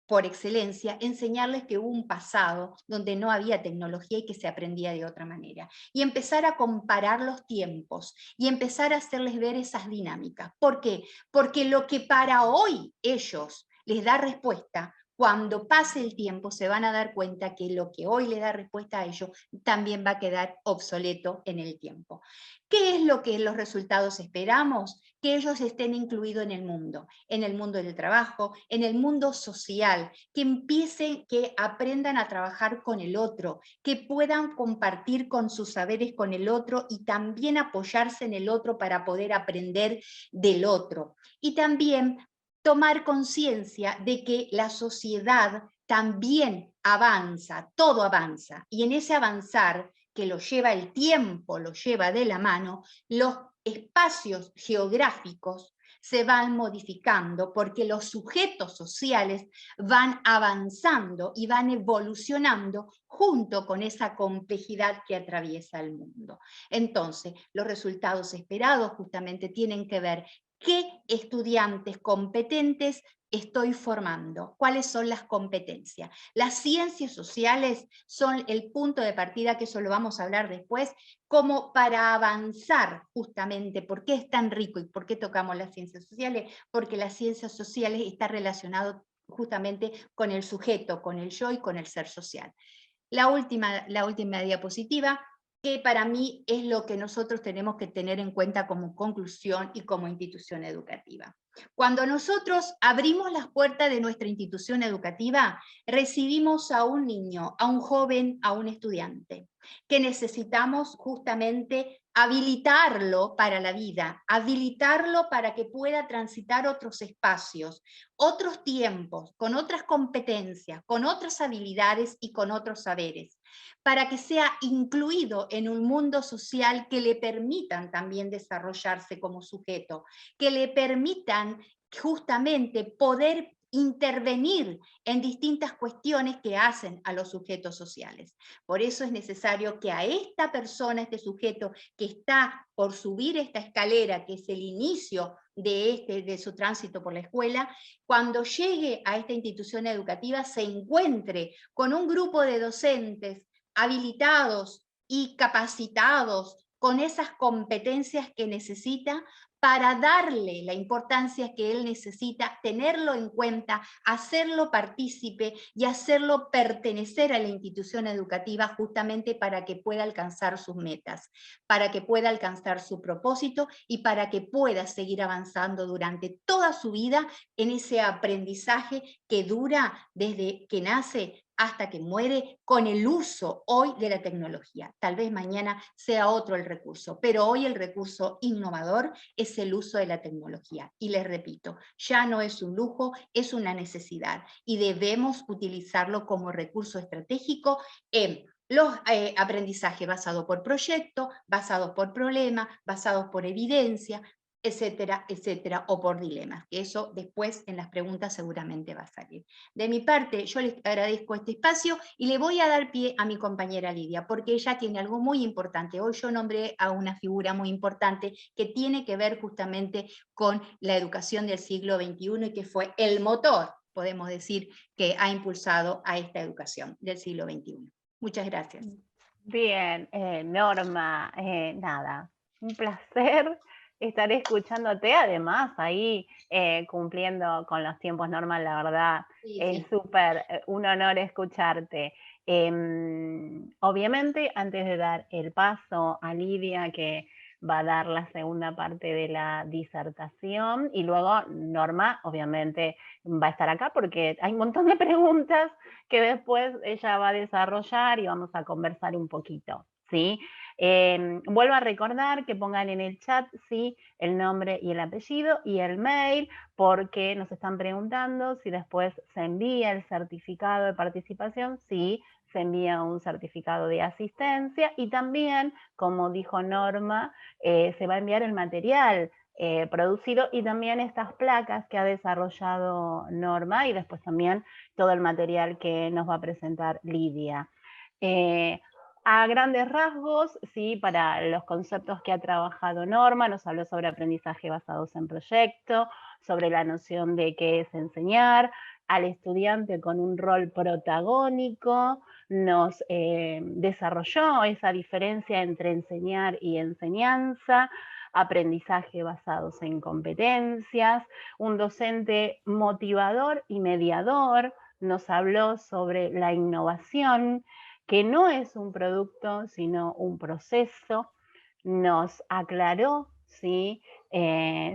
por excelencia, enseñarles que hubo un pasado donde no había tecnología y que se aprendía de otra manera. Y empezar a comparar los tiempos y empezar a hacerles ver esas dinámicas. ¿Por qué? Porque lo que para hoy ellos les da respuesta, cuando pase el tiempo se van a dar cuenta que lo que hoy le da respuesta a ellos también va a quedar obsoleto en el tiempo. ¿Qué es lo que los resultados esperamos? Que ellos estén incluidos en el mundo del trabajo, en el mundo social, que empiecen, que aprendan a trabajar con el otro, que puedan compartir con sus saberes con el otro y también apoyarse en el otro para poder aprender del otro. Y también tomar conciencia de que la sociedad también avanza, todo avanza, y en ese avanzar que lo lleva el tiempo, lo lleva de la mano, los espacios geográficos se van modificando porque los sujetos sociales van avanzando y van evolucionando junto con esa complejidad que atraviesa el mundo. Entonces, los resultados esperados justamente tienen que ver qué estudiantes competentes estoy formando, cuáles son las competencias. Las ciencias sociales son el punto de partida, que eso lo vamos a hablar después, como para avanzar justamente. ¿Por qué es tan rico y por qué tocamos las ciencias sociales? Porque las ciencias sociales están relacionadas justamente con el sujeto, con el yo y con el ser social. La última diapositiva, que para mí es lo que nosotros tenemos que tener en cuenta como conclusión y como institución educativa. Cuando nosotros abrimos las puertas de nuestra institución educativa, recibimos a un niño, a un joven, a un estudiante, que necesitamos justamente habilitarlo para la vida, habilitarlo para que pueda transitar otros espacios, otros tiempos, con otras competencias, con otras habilidades y con otros saberes, para que sea incluido en un mundo social que le permitan también desarrollarse como sujeto, que le permitan justamente poder intervenir en distintas cuestiones que hacen a los sujetos sociales. Por eso es necesario que a esta persona, este sujeto que está por subir esta escalera, que es el inicio de su tránsito por la escuela, cuando llegue a esta institución educativa se encuentre con un grupo de docentes habilitados y capacitados con esas competencias que necesita para darle la importancia que él necesita, tenerlo en cuenta, hacerlo partícipe y hacerlo pertenecer a la institución educativa justamente para que pueda alcanzar sus metas, para que pueda alcanzar su propósito y para que pueda seguir avanzando durante toda su vida en ese aprendizaje que dura desde que nace hasta que muere, con el uso hoy de la tecnología. Tal vez mañana sea otro el recurso, pero hoy el recurso innovador es el uso de la tecnología. Y les repito, ya no es un lujo, es una necesidad y debemos utilizarlo como recurso estratégico en los aprendizajes basados por proyecto, basados por problema, basados por evidencia, etcétera, etcétera, o por dilemas, que eso después en las preguntas seguramente va a salir. De mi parte, yo les agradezco este espacio y le voy a dar pie a mi compañera Lidia, porque ella tiene algo muy importante. Hoy yo nombré a una figura muy importante que tiene que ver justamente con la educación del siglo XXI y que fue el motor, podemos decir, que ha impulsado a esta educación del siglo XXI. Muchas gracias. Bien, Norma, nada, un placer estar escuchándote, además ahí cumpliendo con los tiempos, Norma, la verdad, Sí, es sí. súper un honor escucharte. Obviamente, antes de dar el paso a Lidia, que va a dar la segunda parte de la disertación, y luego Norma, obviamente, va a estar acá porque hay un montón de preguntas que después ella va a desarrollar y vamos a conversar un poquito. ¿sí? Vuelvo a recordar que pongan en el chat, ¿sí?, el nombre y el apellido y el mail, porque nos están preguntando si después se envía el certificado de participación, sí, se envía un certificado de asistencia, y también, como dijo Norma, se va a enviar el material producido y también estas placas que ha desarrollado Norma, y después también todo el material que nos va a presentar Lidia. A grandes rasgos, sí, para los conceptos que ha trabajado Norma, nos habló sobre aprendizaje basados en proyecto, sobre la noción de qué es enseñar, al estudiante con un rol protagónico, nos desarrolló esa diferencia entre enseñar y enseñanza, aprendizaje basados en competencias, un docente motivador y mediador, nos habló sobre la innovación, que no es un producto, sino un proceso, nos aclaró, ¿sí?,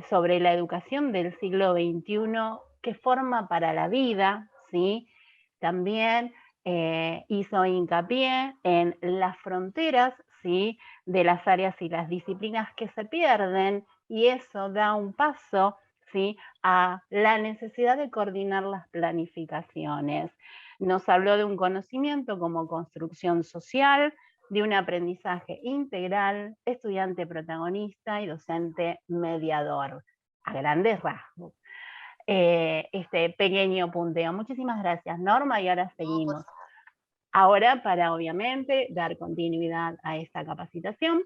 sobre la educación del siglo XXI que forma para la vida, ¿sí? También hizo hincapié en las fronteras, ¿sí?, de las áreas y las disciplinas que se pierden, y eso da un paso, ¿sí?, a la necesidad de coordinar las planificaciones. Nos habló de un conocimiento como construcción social, de un aprendizaje integral, estudiante protagonista y docente mediador, a grandes rasgos. Este pequeño punteo. Muchísimas gracias, Norma, y ahora seguimos. Ahora, para obviamente dar continuidad a esta capacitación,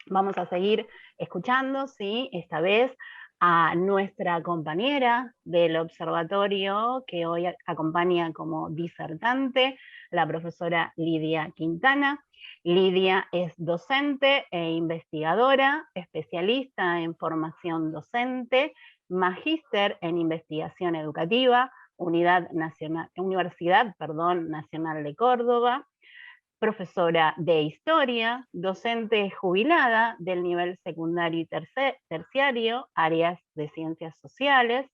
vamos a seguir escuchando, ¿sí?, esta vez a nuestra compañera del observatorio que hoy acompaña como disertante, la profesora Lidia Quintana. Lidia es docente e investigadora, especialista en formación docente, magíster en investigación educativa, Universidad Nacional de Córdoba, profesora de historia, docente jubilada del nivel secundario y terciario, áreas de ciencias sociales,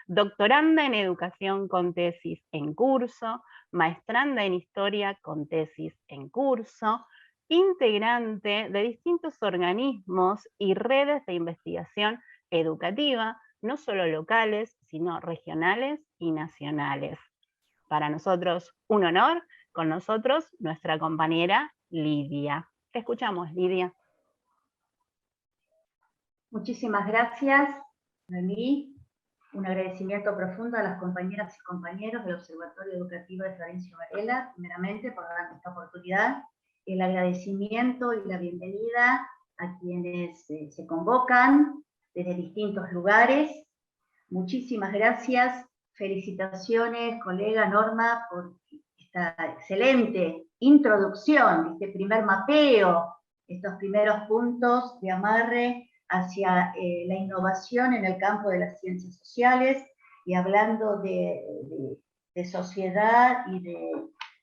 doctoranda en educación con tesis en curso, maestranda en historia con tesis en curso, integrante de distintos organismos y redes de investigación educativa, no solo locales, sino regionales y nacionales. Para nosotros un honor, con nosotros nuestra compañera Lidia. Te escuchamos, Lidia. Muchísimas gracias, Noemí. Un agradecimiento profundo a las compañeras y compañeros del Observatorio Educativo de Florencio Varela, primeramente por darnos esta oportunidad. El agradecimiento y la bienvenida a quienes se convocan desde distintos lugares. Muchísimas gracias. Felicitaciones, colega Norma, por esta excelente introducción, este primer mapeo, estos primeros puntos de amarre hacia la innovación en el campo de las ciencias sociales, y hablando de sociedad y de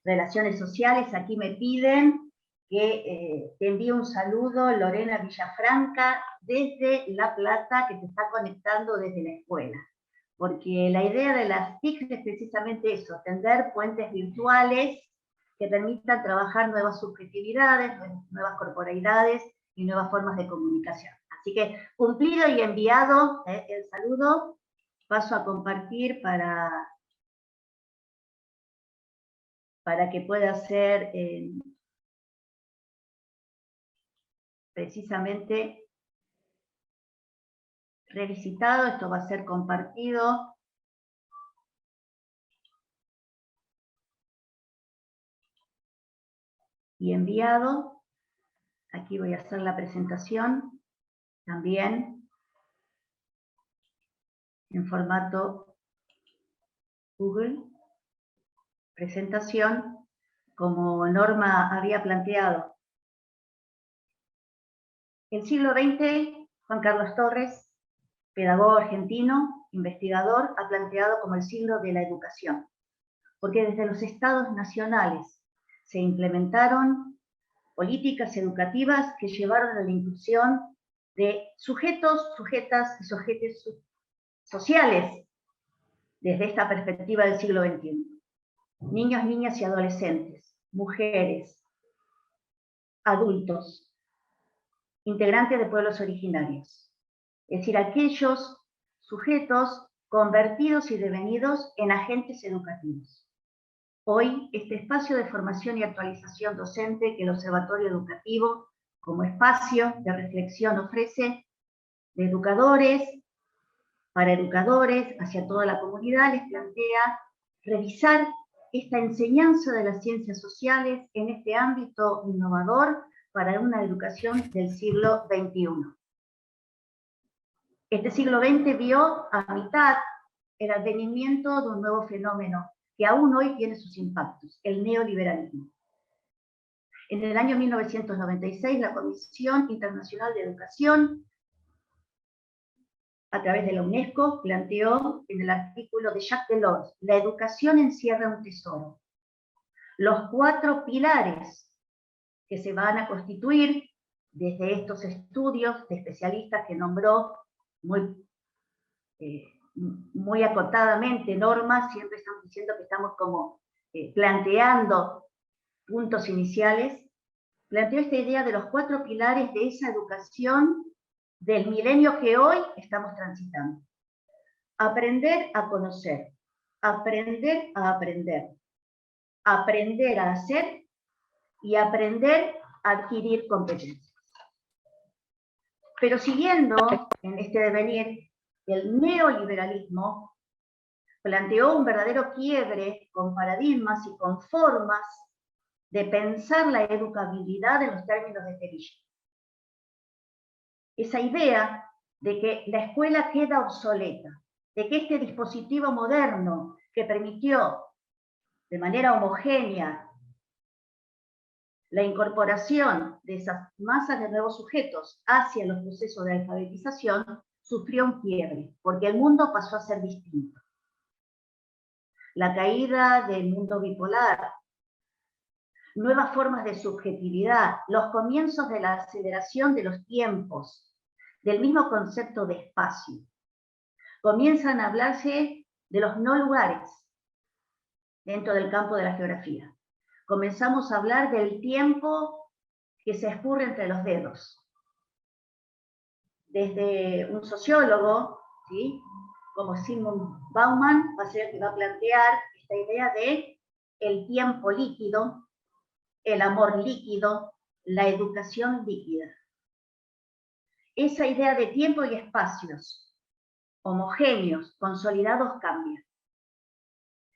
relaciones sociales. Aquí me piden que te envíe un saludo, Lorena Villafranca, desde La Plata, que te está conectando desde la escuela. Porque la idea de las TIC es precisamente eso, tender puentes virtuales que permitan trabajar nuevas subjetividades, nuevas corporeidades y nuevas formas de comunicación. Así que cumplido y enviado el saludo. Paso a compartir para que pueda ser precisamente revisitado. Esto va a ser compartido. Y enviado. Aquí voy a hacer la presentación también en formato Google. Presentación como Norma había planteado. El siglo XX, Juan Carlos Torres, pedagogo argentino, investigador, ha planteado como el siglo de la educación, porque desde los estados nacionales se implementaron políticas educativas que llevaron a la inclusión de sujetos, sujetas y sujetes sociales desde esta perspectiva del siglo XXI. Niños, niñas y adolescentes, mujeres, adultos, integrantes de pueblos originarios, es decir, aquellos sujetos convertidos y devenidos en agentes educativos. Hoy, este espacio de formación y actualización docente que el Observatorio Educativo, como espacio de reflexión, ofrece de educadores, para educadores, hacia toda la comunidad, les plantea revisar esta enseñanza de las ciencias sociales en este ámbito innovador para una educación del siglo XXI. Este siglo XX vio a mitad el advenimiento de un nuevo fenómeno que aún hoy tiene sus impactos, el neoliberalismo. En el año 1996, la Comisión Internacional de Educación, a través de la UNESCO, planteó en el artículo de Jacques Delors, la educación encierra un tesoro. Los 4 pilares que se van a constituir desde estos estudios de especialistas que nombró muy acotadamente normas, siempre estamos diciendo que estamos como planteando puntos iniciales, planteó esta idea de los 4 pilares de esa educación del milenio que hoy estamos transitando. Aprender a conocer, aprender a aprender, aprender a hacer y aprender a adquirir competencias. Pero siguiendo en este devenir, el neoliberalismo planteó un verdadero quiebre con paradigmas y con formas de pensar la educabilidad en los términos de Sevilla. Esa idea de que la escuela queda obsoleta, de que este dispositivo moderno que permitió de manera homogénea la incorporación de esas masas de nuevos sujetos hacia los procesos de alfabetización, sufrió un quiebre, porque el mundo pasó a ser distinto. La caída del mundo bipolar, nuevas formas de subjetividad, los comienzos de la aceleración de los tiempos, del mismo concepto de espacio. Comienzan a hablarse de los no lugares dentro del campo de la geografía. Comenzamos a hablar del tiempo que se escurre entre los dedos. Desde un sociólogo, ¿sí?, como Zygmunt Bauman, va a ser el que va a plantear esta idea de el tiempo líquido, el amor líquido, la educación líquida. Esa idea de tiempo y espacios homogéneos, consolidados, cambia.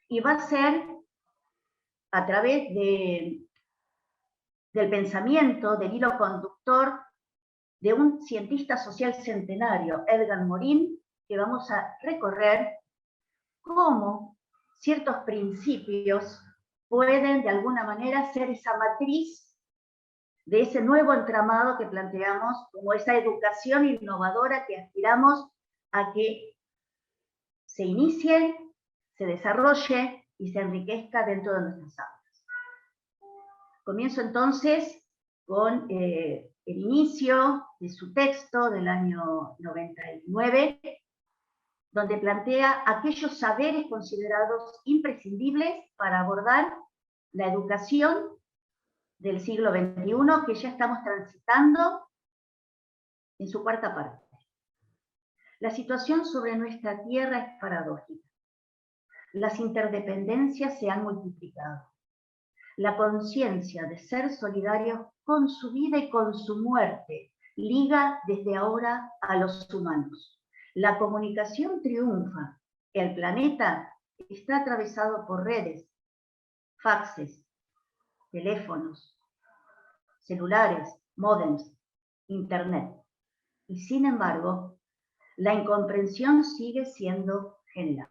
Y va a ser a través del pensamiento, del hilo conductor de un cientista social centenario, Edgar Morin, que vamos a recorrer cómo ciertos principios pueden de alguna manera ser esa matriz de ese nuevo entramado que planteamos como esa educación innovadora que aspiramos a que se inicie, se desarrolle y se enriquezca dentro de nuestras aulas. Comienzo entonces con el inicio de su texto del año 99, donde plantea aquellos saberes considerados imprescindibles para abordar la educación del siglo XXI, que ya estamos transitando en su 4ª parte. La situación sobre nuestra tierra es paradójica. Las interdependencias se han multiplicado. La conciencia de ser solidarios con su vida y con su muerte liga desde ahora a los humanos. La comunicación triunfa. El planeta está atravesado por redes, faxes, teléfonos, celulares, módems, internet. Y sin embargo, la incomprensión sigue siendo general.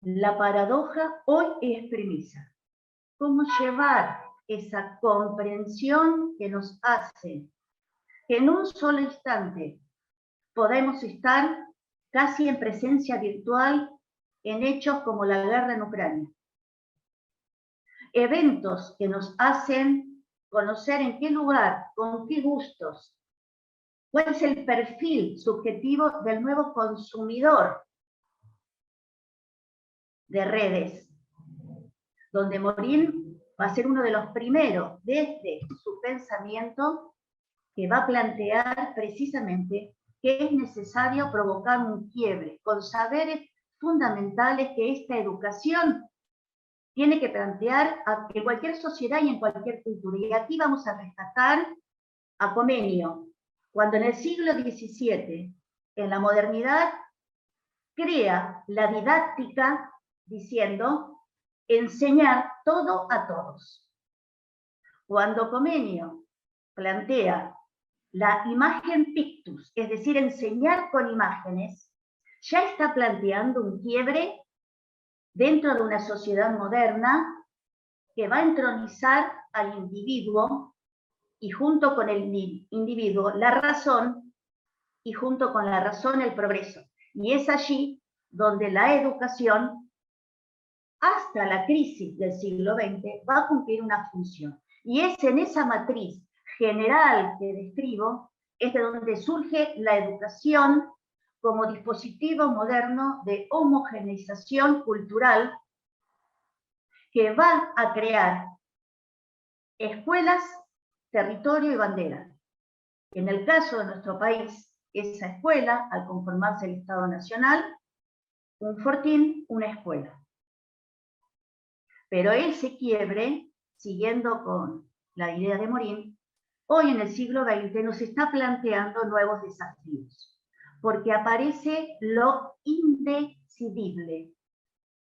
La paradoja hoy es premisa. ¿Cómo llevar esa comprensión que nos hace que en un solo instante podemos estar casi en presencia virtual en hechos como la guerra en Ucrania? Eventos que nos hacen conocer en qué lugar, con qué gustos, cuál es el perfil subjetivo del nuevo consumidor de redes, donde Morin va a ser uno de los primeros desde su pensamiento que va a plantear precisamente que es necesario provocar un quiebre con saberes fundamentales que esta educación tiene que plantear en cualquier sociedad y en cualquier cultura. Y aquí vamos a rescatar a Comenio, cuando en el siglo XVII, en la modernidad, crea la didáctica diciendo enseñar todo a todos. Cuando Comenio plantea la imagen pictus, es decir, enseñar con imágenes, ya está planteando un quiebre dentro de una sociedad moderna que va a entronizar al individuo y junto con el individuo la razón y junto con la razón el progreso. Y es allí donde la educación, hasta la crisis del siglo XX, va a cumplir una función. Y es en esa matriz general que describo, es de donde surge la educación como dispositivo moderno de homogeneización cultural que va a crear escuelas, territorio y bandera. En el caso de nuestro país, esa escuela, al conformarse el Estado Nacional, un fortín, una escuela. Pero ese quiebre, siguiendo con la idea de Morín, hoy en el siglo XX nos está planteando nuevos desafíos, porque aparece lo indecidible,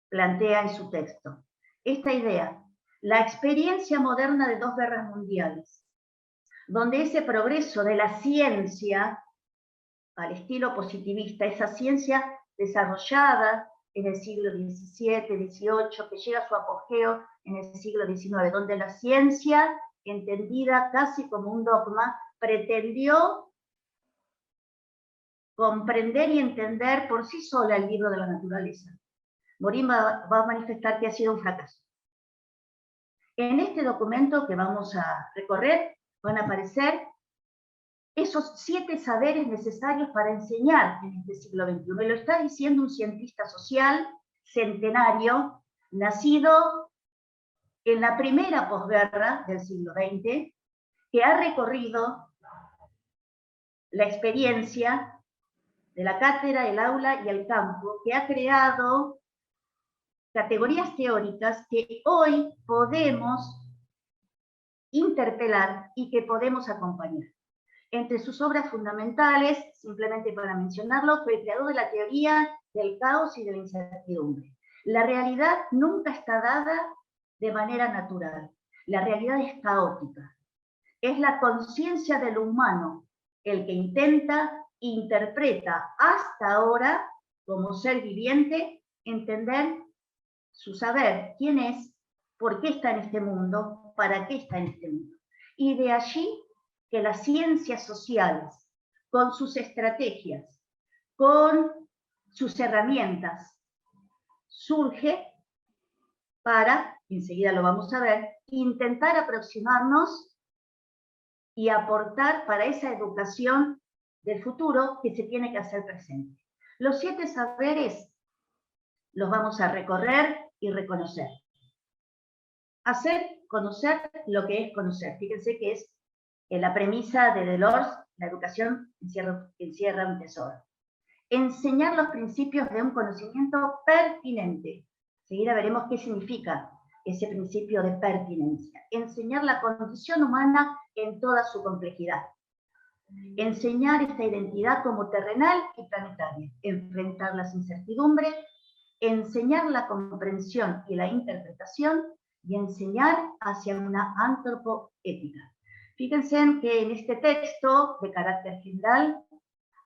plantea en su texto. Esta idea, la experiencia moderna de 2 guerras mundiales, donde ese progreso de la ciencia, al estilo positivista, esa ciencia desarrollada en el siglo XVII, XVIII, que llega a su apogeo en el siglo XIX, donde la ciencia, entendida casi como un dogma, pretendió comprender y entender por sí sola el libro de la naturaleza. Morín va a manifestar que ha sido un fracaso. En este documento que vamos a recorrer van a aparecer esos 7 saberes necesarios para enseñar en este siglo XXI. Me lo está diciendo un cientista social centenario, nacido en la primera posguerra del siglo XX, que ha recorrido la experiencia de la cátedra, el aula y el campo, que ha creado categorías teóricas que hoy podemos interpelar y que podemos acompañar. Entre sus obras fundamentales, simplemente para mencionarlo, fue el creador de la teoría del caos y de la incertidumbre. La realidad nunca está dada de manera natural. La realidad es caótica. Es la conciencia de lo humano el que intenta, interpreta hasta ahora, como ser viviente, entender su saber, quién es, por qué está en este mundo, para qué está en este mundo. Y de allí que las ciencias sociales, con sus estrategias, con sus herramientas, surge para, enseguida lo vamos a ver, intentar aproximarnos y aportar para esa educación del futuro que se tiene que hacer presente. Los 7 saberes los vamos a recorrer y reconocer. Hacer conocer lo que es conocer. Fíjense que es la premisa de Delors, la educación encierra un tesoro. Enseñar los principios de un conocimiento pertinente. Enseguida veremos qué significa ese principio de pertinencia. Enseñar la condición humana en toda su complejidad. Enseñar esta identidad como terrenal y planetaria. Enfrentar las incertidumbres. Enseñar la comprensión y la interpretación. Y enseñar hacia una antropoética. Fíjense que en este texto de carácter general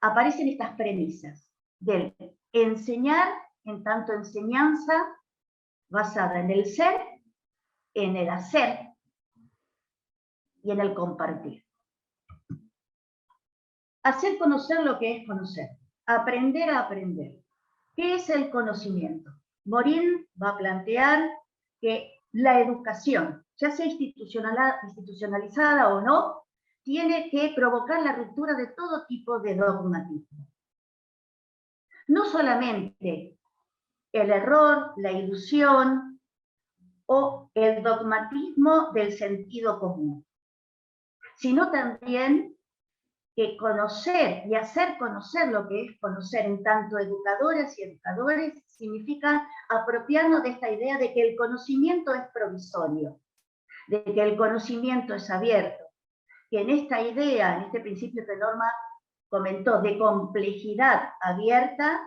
aparecen estas premisas del enseñar en tanto enseñanza basada en el ser, en el hacer y en el compartir. Hacer conocer lo que es conocer, aprender a aprender. ¿Qué es el conocimiento? Morín va a plantear que la educación, ya sea institucionalizada o no, tiene que provocar la ruptura de todo tipo de dogmatismo. No solamente el error, la ilusión, o el dogmatismo del sentido común, sino también que conocer y hacer conocer lo que es conocer en tanto educadoras y educadores significa apropiarnos de esta idea de que el conocimiento es provisorio, de que el conocimiento es abierto, que en esta idea, en este principio que Norma comentó, de complejidad abierta,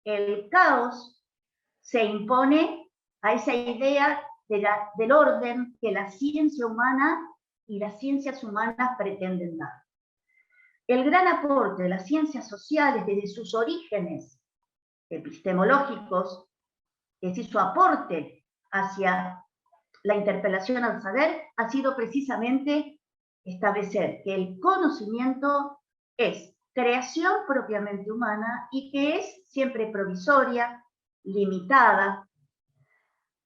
el caos se impone a esa idea del orden que la ciencia humana y las ciencias humanas pretenden dar. El gran aporte de las ciencias sociales desde sus orígenes epistemológicos, es decir, su aporte hacia la interpelación al saber, ha sido precisamente establecer que el conocimiento es creación propiamente humana y que es siempre provisoria, limitada.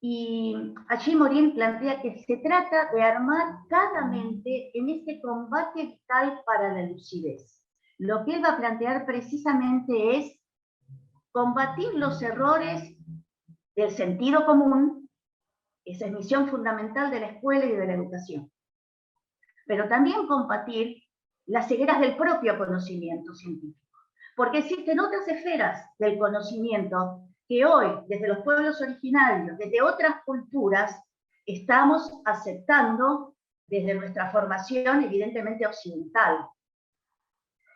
Y allí Morin plantea que se trata de armar cada mente en este combate vital para la lucidez. Lo que él va a plantear precisamente es combatir los errores del sentido común, esa es misión fundamental de la escuela y de la educación, pero también combatir las cegueras del propio conocimiento científico, porque existen otras esferas del conocimiento que hoy, desde los pueblos originarios, desde otras culturas, estamos aceptando desde nuestra formación evidentemente occidental.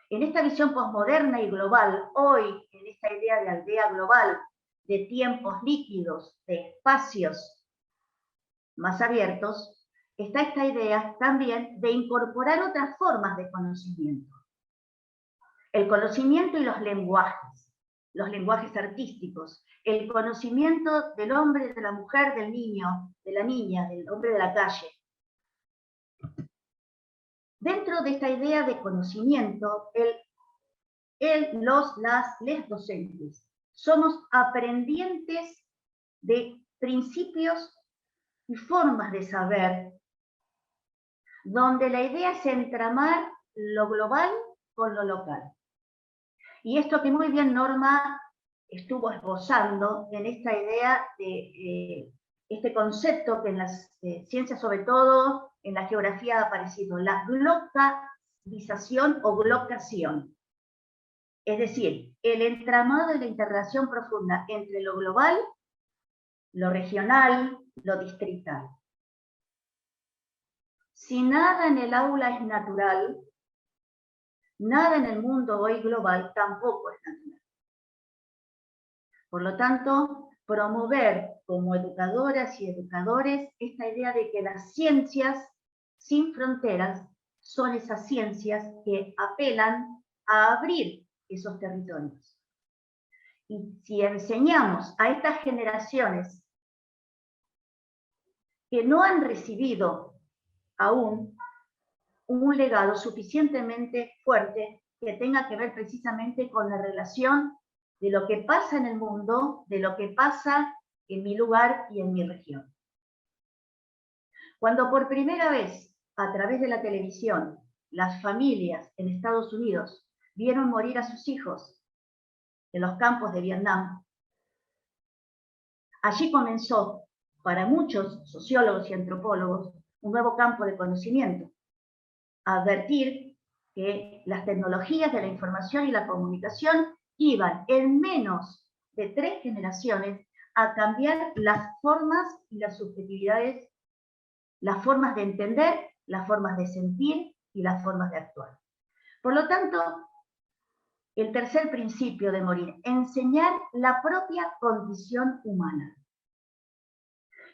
En esta visión posmoderna y global, hoy, en esta idea de aldea global, de tiempos líquidos, de espacios más abiertos, está esta idea también de incorporar otras formas de conocimiento. El conocimiento y los lenguajes artísticos, el conocimiento del hombre, de la mujer, del niño, de la niña, del hombre de la calle. Dentro de esta idea de conocimiento, les docentes, somos aprendientes de principios y formas de saber, donde la idea es entramar lo global con lo local. Y esto que muy bien Norma estuvo esbozando en esta idea de este concepto que en las ciencias, sobre todo en la geografía, ha aparecido, la globalización o glocación. Es decir, el entramado de la integración profunda entre lo global, lo regional, lo distrital. Si nada en el aula es natural, nada en el mundo hoy global tampoco es natural. Por lo tanto, promover como educadoras y educadores esta idea de que las ciencias sin fronteras son esas ciencias que apelan a abrir esos territorios. Y si enseñamos a estas generaciones que no han recibido aún un legado suficientemente fuerte que tenga que ver precisamente con la relación de lo que pasa en el mundo, de lo que pasa en mi lugar y en mi región. Cuando por primera vez, a través de la televisión, las familias en Estados Unidos vieron morir a sus hijos en los campos de Vietnam, allí comenzó, para muchos sociólogos y antropólogos, un nuevo campo de conocimiento. Advertir que las tecnologías de la información y la comunicación iban en menos de 3 generaciones a cambiar las formas y las subjetividades, las formas de entender, las formas de sentir y las formas de actuar. Por lo tanto, el tercer principio de Morin, enseñar la propia condición humana.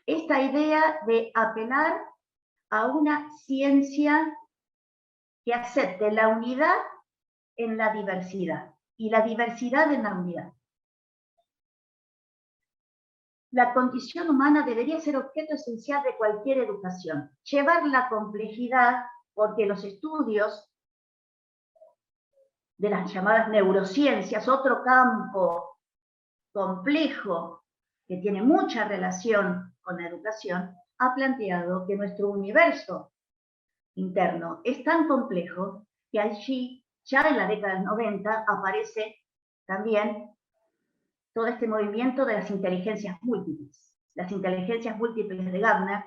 Esta idea de apelar a una ciencia que acepte la unidad en la diversidad y la diversidad en la unidad. La condición humana debería ser objeto esencial de cualquier educación. Llevar la complejidad, porque los estudios de las llamadas neurociencias, otro campo complejo que tiene mucha relación con la educación, ha planteado que nuestro universo interno es tan complejo que allí, ya en la década del 90, aparece también todo este movimiento de las inteligencias múltiples. las inteligencias múltiples de Gardner,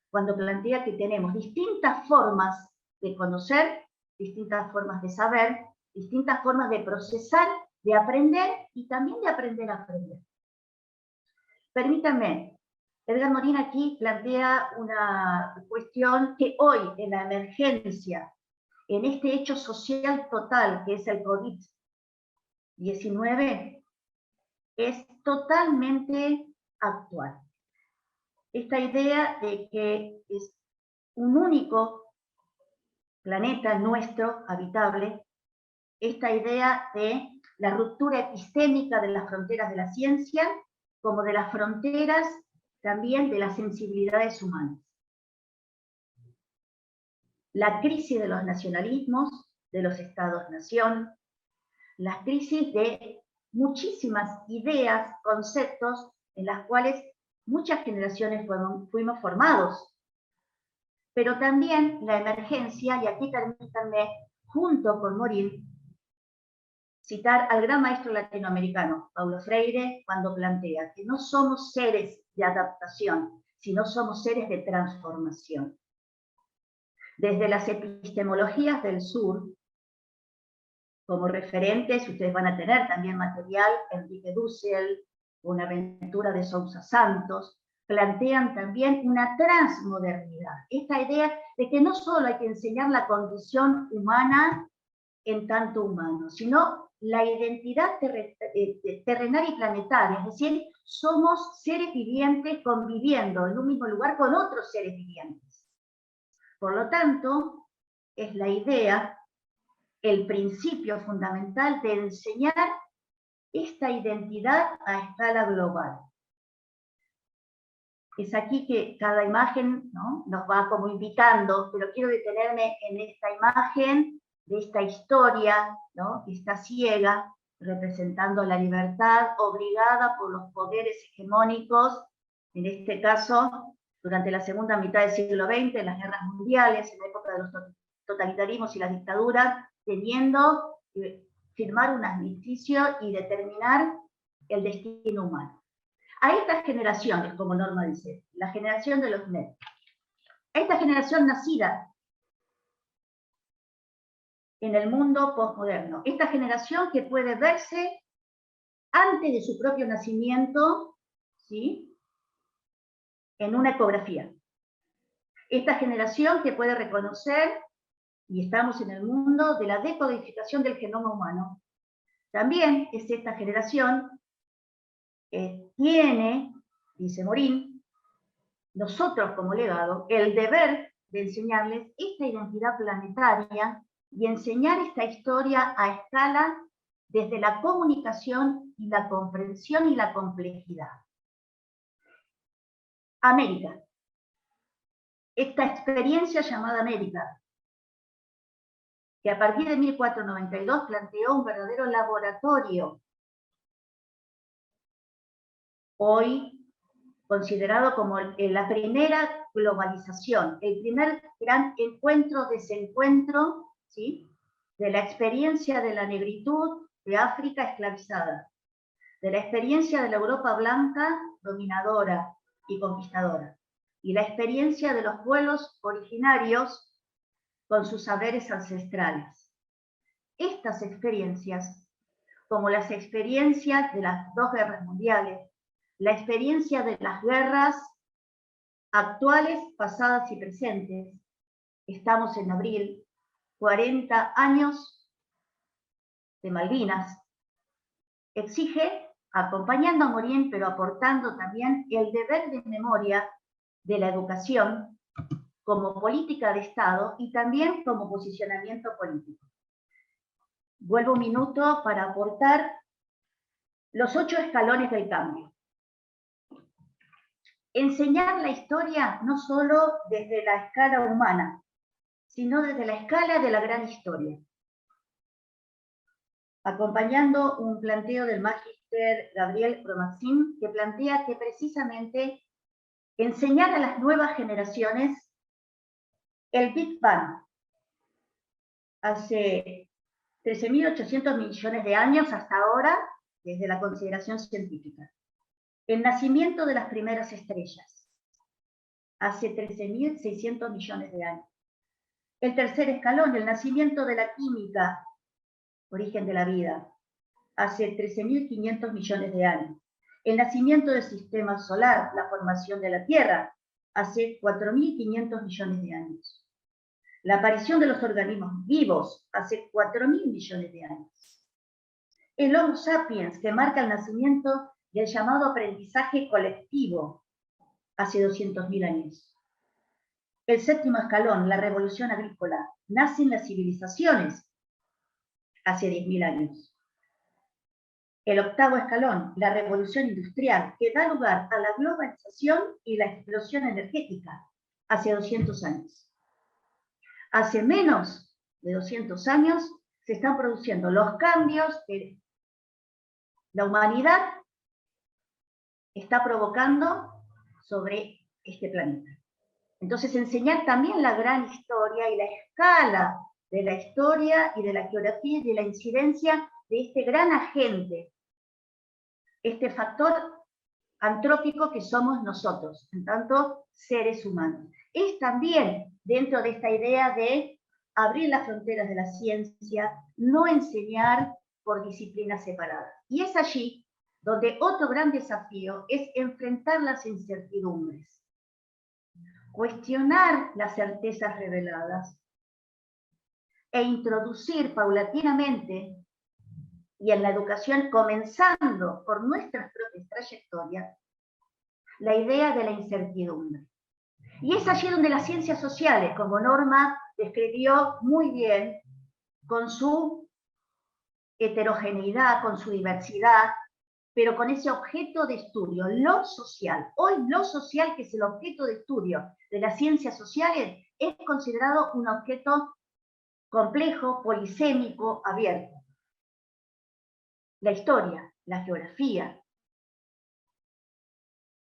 cuando plantea que tenemos distintas formas de conocer, distintas formas de saber, distintas formas de procesar, de aprender y también de aprender a aprender. Permítanme, Edgar Morin aquí plantea una cuestión que hoy, en la emergencia, en este hecho social total que es el COVID-19, es totalmente actual. Esta idea de que es un único planeta nuestro, habitable, esta idea de la ruptura epistémica de las fronteras de la ciencia, como de las fronteras también de las sensibilidades humanas. La crisis de los nacionalismos, de los estados-nación, la crisis de muchísimas ideas, conceptos en las cuales muchas generaciones fuimos formados. Pero también la emergencia, y aquí permítanme, junto con Morin, citar al gran maestro latinoamericano, Paulo Freire, cuando plantea que no somos seres de adaptación, sino somos seres de transformación. Desde las epistemologías del sur, como referentes, ustedes van a tener también material, Enrique Dussel, Bonaventura de Sousa Santos, plantean también una transmodernidad. Esta idea de que no solo hay que enseñar la condición humana en tanto humano, sino la identidad terrenal y planetaria, es decir, somos seres vivientes conviviendo en un mismo lugar con otros seres vivientes. Por lo tanto, es la idea, el principio fundamental de enseñar esta identidad a escala global. Es aquí que cada imagen, ¿no?, nos va como invitando, pero quiero detenerme en esta imagen de esta historia, ¿no?, que está ciega, representando la libertad obligada por los poderes hegemónicos, en este caso, durante la segunda mitad del siglo XX, en las guerras mundiales, en la época de los totalitarismos y las dictaduras, teniendo que firmar un armisticio y determinar el destino humano. A estas generaciones, como Norma dice, la generación de los NET, a esta generación nacida en el mundo postmoderno, esta generación que puede verse antes de su propio nacimiento, ¿sí?, en una ecografía. Esta generación que puede reconocer, y estamos en el mundo de la decodificación del genoma humano, también es esta generación que tiene, dice Morin, nosotros como legado, el deber de enseñarles esta identidad planetaria y enseñar esta historia a escala desde la comunicación y la comprensión y la complejidad. América. Esta experiencia llamada América, que a partir de 1492 planteó un verdadero laboratorio, hoy considerado como la primera globalización, el primer gran encuentro, desencuentro, ¿sí?, de la experiencia de la negritud de África esclavizada, de la experiencia de la Europa blanca dominadora y conquistadora, y la experiencia de los pueblos originarios con sus saberes ancestrales. Estas experiencias, como las experiencias de las dos guerras mundiales, la experiencia de las guerras actuales, pasadas y presentes, estamos en abril, 40 años de Malvinas, exige, acompañando a Morin, pero aportando también el deber de memoria de la educación como política de Estado y también como posicionamiento político. Vuelvo un minuto para aportar los 8 escalones del cambio. Enseñar la historia no solo desde la escala humana, sino desde la escala de la gran historia. Acompañando un planteo del magíster Gabriel Promaxin, que plantea que precisamente enseñar a las nuevas generaciones el Big Bang, hace 13.800 millones de años hasta ahora, desde la consideración científica. El nacimiento de las primeras estrellas, hace 13.600 millones de años. El tercer escalón, el nacimiento de la química, origen de la vida, hace 13.500 millones de años. El nacimiento del sistema solar, la formación de la Tierra, hace 4.500 millones de años. La aparición de los organismos vivos, hace 4.000 millones de años. El Homo sapiens, que marca el nacimiento del llamado aprendizaje colectivo, hace 200.000 años. El séptimo escalón, la revolución agrícola, nacen las civilizaciones, hace 10.000 años. El octavo escalón, la revolución industrial, que da lugar a la globalización y la explosión energética, hace 200 años. Hace menos de 200 años se están produciendo los cambios que la humanidad está provocando sobre este planeta. Entonces, enseñar también la gran historia y la escala de la historia y de la geografía y de la incidencia de este gran agente, este factor antrópico que somos nosotros, en tanto seres humanos. Es también dentro de esta idea de abrir las fronteras de la ciencia, no enseñar por disciplinas separadas. Y es allí donde otro gran desafío es enfrentar las incertidumbres, cuestionar las certezas reveladas e introducir paulatinamente, y en la educación comenzando por nuestras propias trayectorias, la idea de la incertidumbre. Y es allí donde las ciencias sociales, como Norma describió muy bien, con su heterogeneidad, con su diversidad, pero con ese objeto de estudio, lo social. Hoy lo social, que es el objeto de estudio de las ciencias sociales, es considerado un objeto complejo, polisémico, abierto. La historia, la geografía.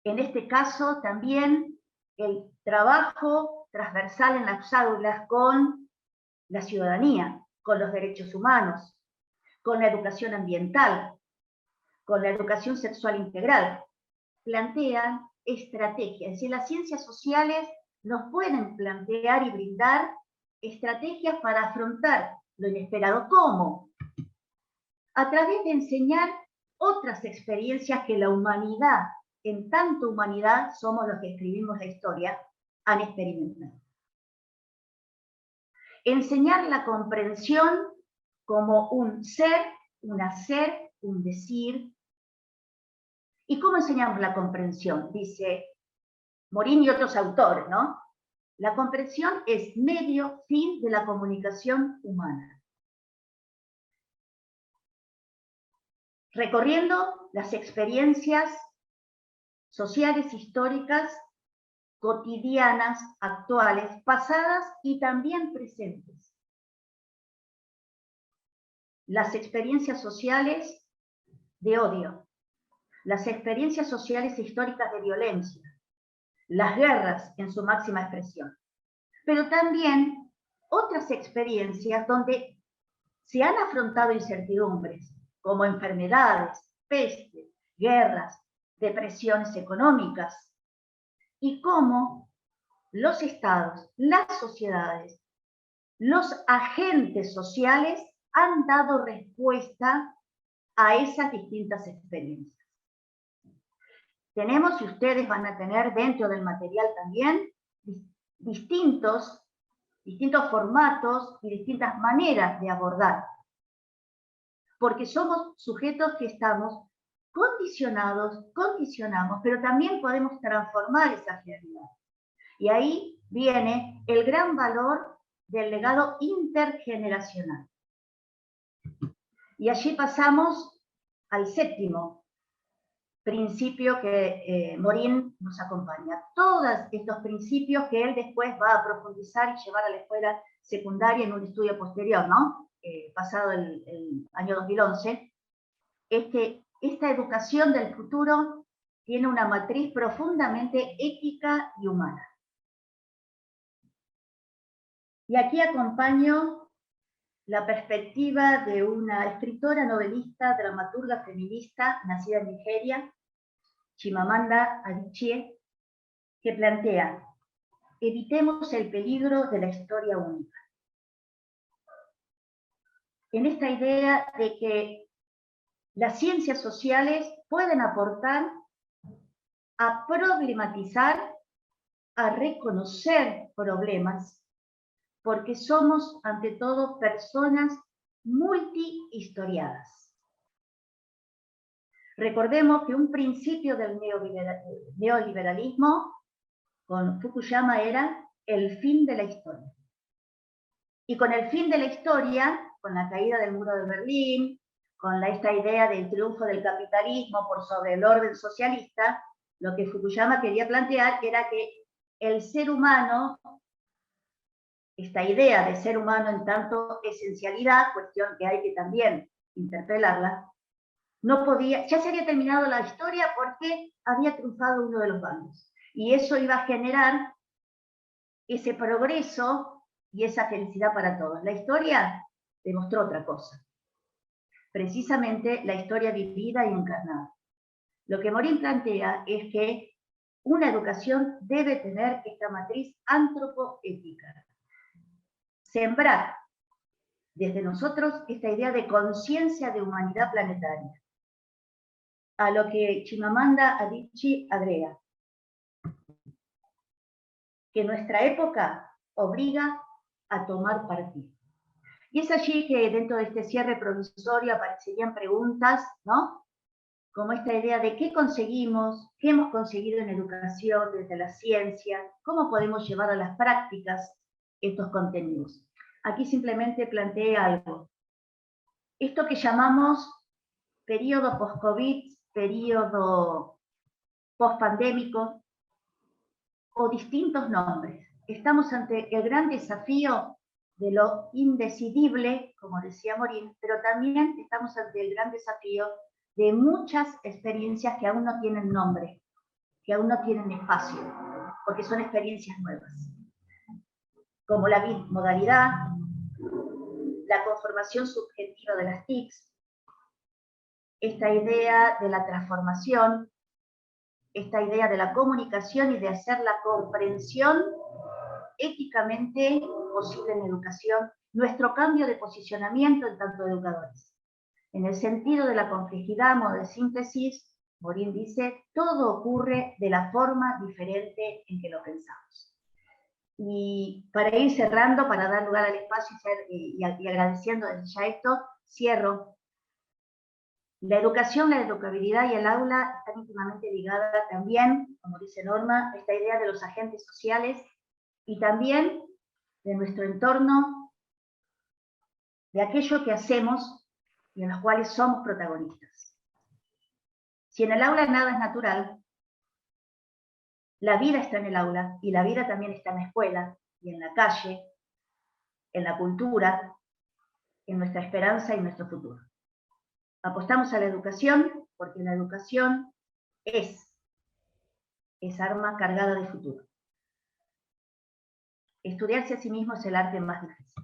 En este caso también el trabajo transversal en las aulas con la ciudadanía, con los derechos humanos, con la educación ambiental, con la educación sexual integral, plantean estrategias. Es decir, las ciencias sociales nos pueden plantear y brindar estrategias para afrontar lo inesperado. ¿Cómo? A través de enseñar otras experiencias que la humanidad, en tanto humanidad somos los que escribimos la historia, han experimentado. Enseñar la comprensión como un ser, un hacer, un decir. ¿Y cómo enseñamos la comprensión? Dice Morín y otros autores, ¿no? La comprensión es medio fin de la comunicación humana. Recorriendo las experiencias sociales, históricas, cotidianas, actuales, pasadas y también presentes. Las experiencias sociales de odio, las experiencias sociales e históricas de violencia, las guerras en su máxima expresión, pero también otras experiencias donde se han afrontado incertidumbres, como enfermedades, peste, guerras, depresiones económicas, y cómo los estados, las sociedades, los agentes sociales han dado respuesta a esas distintas experiencias. Tenemos, y ustedes van a tener dentro del material también, distintos formatos y distintas maneras de abordar. Porque somos sujetos que estamos condicionamos, pero también podemos transformar esa realidad. Y ahí viene el gran valor del legado intergeneracional. Y allí pasamos al séptimo principio que Morín nos acompaña. Todos estos principios que él después va a profundizar y llevar a la escuela secundaria en un estudio posterior, ¿no? Pasado el año 2011, esta educación del futuro tiene una matriz profundamente ética y humana. Y aquí acompaño la perspectiva de una escritora, novelista, dramaturga feminista, nacida en Nigeria, Chimamanda Adichie, que plantea: evitemos el peligro de la historia única. En esta idea de que las ciencias sociales pueden aportar a problematizar, a reconocer problemas, porque somos ante todo personas multihistoriadas. Recordemos que un principio del neoliberalismo con Fukuyama era el fin de la historia. Y con el fin de la historia, con la caída del muro de Berlín, con esta idea del triunfo del capitalismo por sobre el orden socialista, lo que Fukuyama quería plantear era que el ser humano, esta idea de ser humano en tanto esencialidad, cuestión que hay que también interpelarla, no podía, ya se había terminado la historia porque había triunfado uno de los bandos. Y eso iba a generar ese progreso y esa felicidad para todos. La historia demostró otra cosa. Precisamente la historia vivida y encarnada. Lo que Morín plantea es que una educación debe tener esta matriz antropoética. Sembrar desde nosotros esta idea de conciencia de humanidad planetaria. A lo que Chimamanda Adichie agrega, que nuestra época obliga a tomar partido. Y es allí que dentro de este cierre provisorio aparecerían preguntas, ¿no? Como esta idea de qué conseguimos, qué hemos conseguido en educación, desde la ciencia, cómo podemos llevar a las prácticas estos contenidos. Aquí simplemente planteé algo. Esto que llamamos periodo post-COVID, periodo post-pandémico, o distintos nombres. Estamos ante el gran desafío de lo indecidible, como decía Morín, pero también estamos ante el gran desafío de muchas experiencias que aún no tienen nombre, que aún no tienen espacio, porque son experiencias nuevas. Como la bimodalidad, la conformación subjetiva de las TICs, esta idea de la transformación, esta idea de la comunicación y de hacer la comprensión éticamente posible en educación, nuestro cambio de posicionamiento en tanto educadores. En el sentido de la complejidad, modo de síntesis, Morín dice, todo ocurre de la forma diferente en que lo pensamos. Y para ir cerrando, para dar lugar al espacio y agradeciendo desde ya esto, cierro. La educación, la educabilidad y el aula están íntimamente ligadas también, como dice Norma, esta idea de los agentes sociales y también de nuestro entorno, de aquello que hacemos y en los cuales somos protagonistas. Si en el aula nada es natural, la vida está en el aula y la vida también está en la escuela y en la calle, en la cultura, en nuestra esperanza y nuestro futuro. Apostamos a la educación porque la educación es arma cargada de futuro. Estudiarse a sí mismo es el arte más difícil.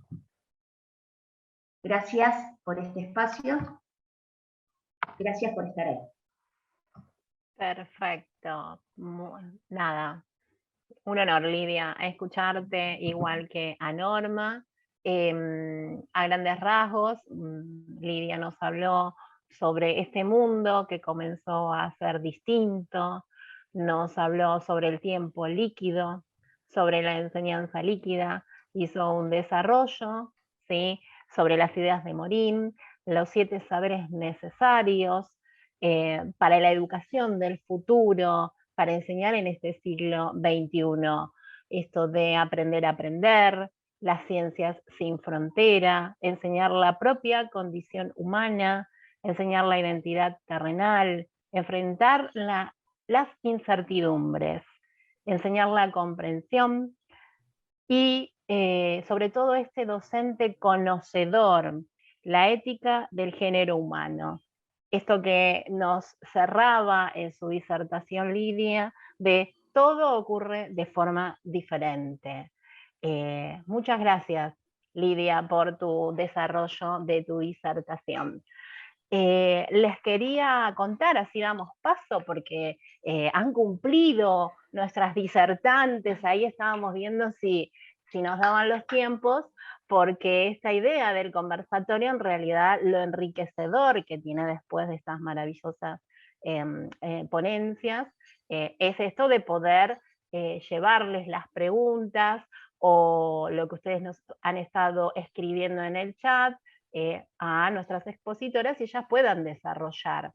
Gracias por este espacio. Gracias por estar ahí. Perfecto. Nada, un honor, Lidia, escucharte igual que a Norma. A grandes rasgos, Lidia nos habló sobre este mundo que comenzó a ser distinto, nos habló sobre el tiempo líquido, sobre la enseñanza líquida, hizo un desarrollo, ¿sí?, sobre las ideas de Morín, los 7 saberes necesarios para la educación del futuro, para enseñar en este siglo XXI, esto de aprender a aprender, las ciencias sin frontera, enseñar la propia condición humana, enseñar la identidad terrenal, enfrentar las incertidumbres, enseñar la comprensión y sobre todo este docente conocedor, la ética del género humano. Esto que nos cerraba en su disertación Lidia, de todo ocurre de forma diferente. Muchas gracias, Lidia, por tu desarrollo de tu disertación. les quería contar, así damos paso, porque han cumplido nuestras disertantes, ahí estábamos viendo si nos daban los tiempos, porque esta idea del conversatorio en realidad lo enriquecedor que tiene después de estas maravillosas ponencias, es esto de poder llevarles las preguntas o lo que ustedes nos han estado escribiendo en el chat, a nuestras expositoras y ellas puedan desarrollar.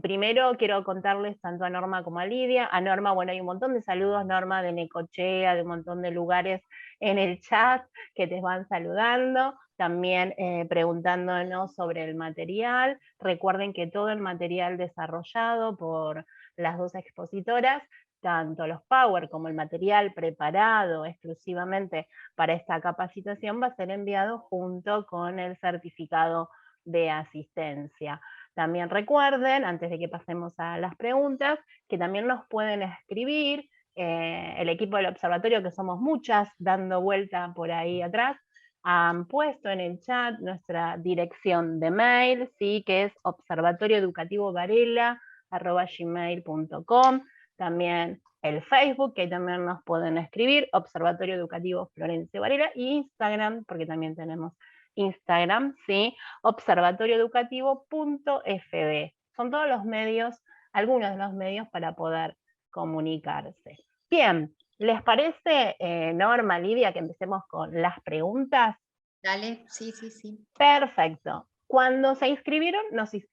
Primero quiero contarles tanto a Norma como a Lidia. A Norma, bueno, hay un montón de saludos, Norma, de Necochea, de un montón de lugares en el chat que te van saludando, también preguntándonos sobre el material. Recuerden que todo el material desarrollado por las dos expositoras, tanto los Power como el material preparado exclusivamente para esta capacitación, va a ser enviado junto con el certificado de asistencia. También recuerden, antes de que pasemos a las preguntas, que también nos pueden escribir, el equipo del observatorio, que somos muchas, dando vuelta por ahí atrás, han puesto en el chat nuestra dirección de mail, ¿sí? Que es observatorioeducativovarela@gmail.com. También el Facebook, que también nos pueden escribir, Observatorio Educativo Florencio Varela, y Instagram, porque también tenemos Instagram, ¿sí? observatorioeducativo.fb. Son todos los medios, algunos de los medios para poder comunicarse. Bien, ¿les parece, Norma, Lidia, que empecemos con las preguntas? Dale, sí, sí, sí. Perfecto. Cuando se inscribieron,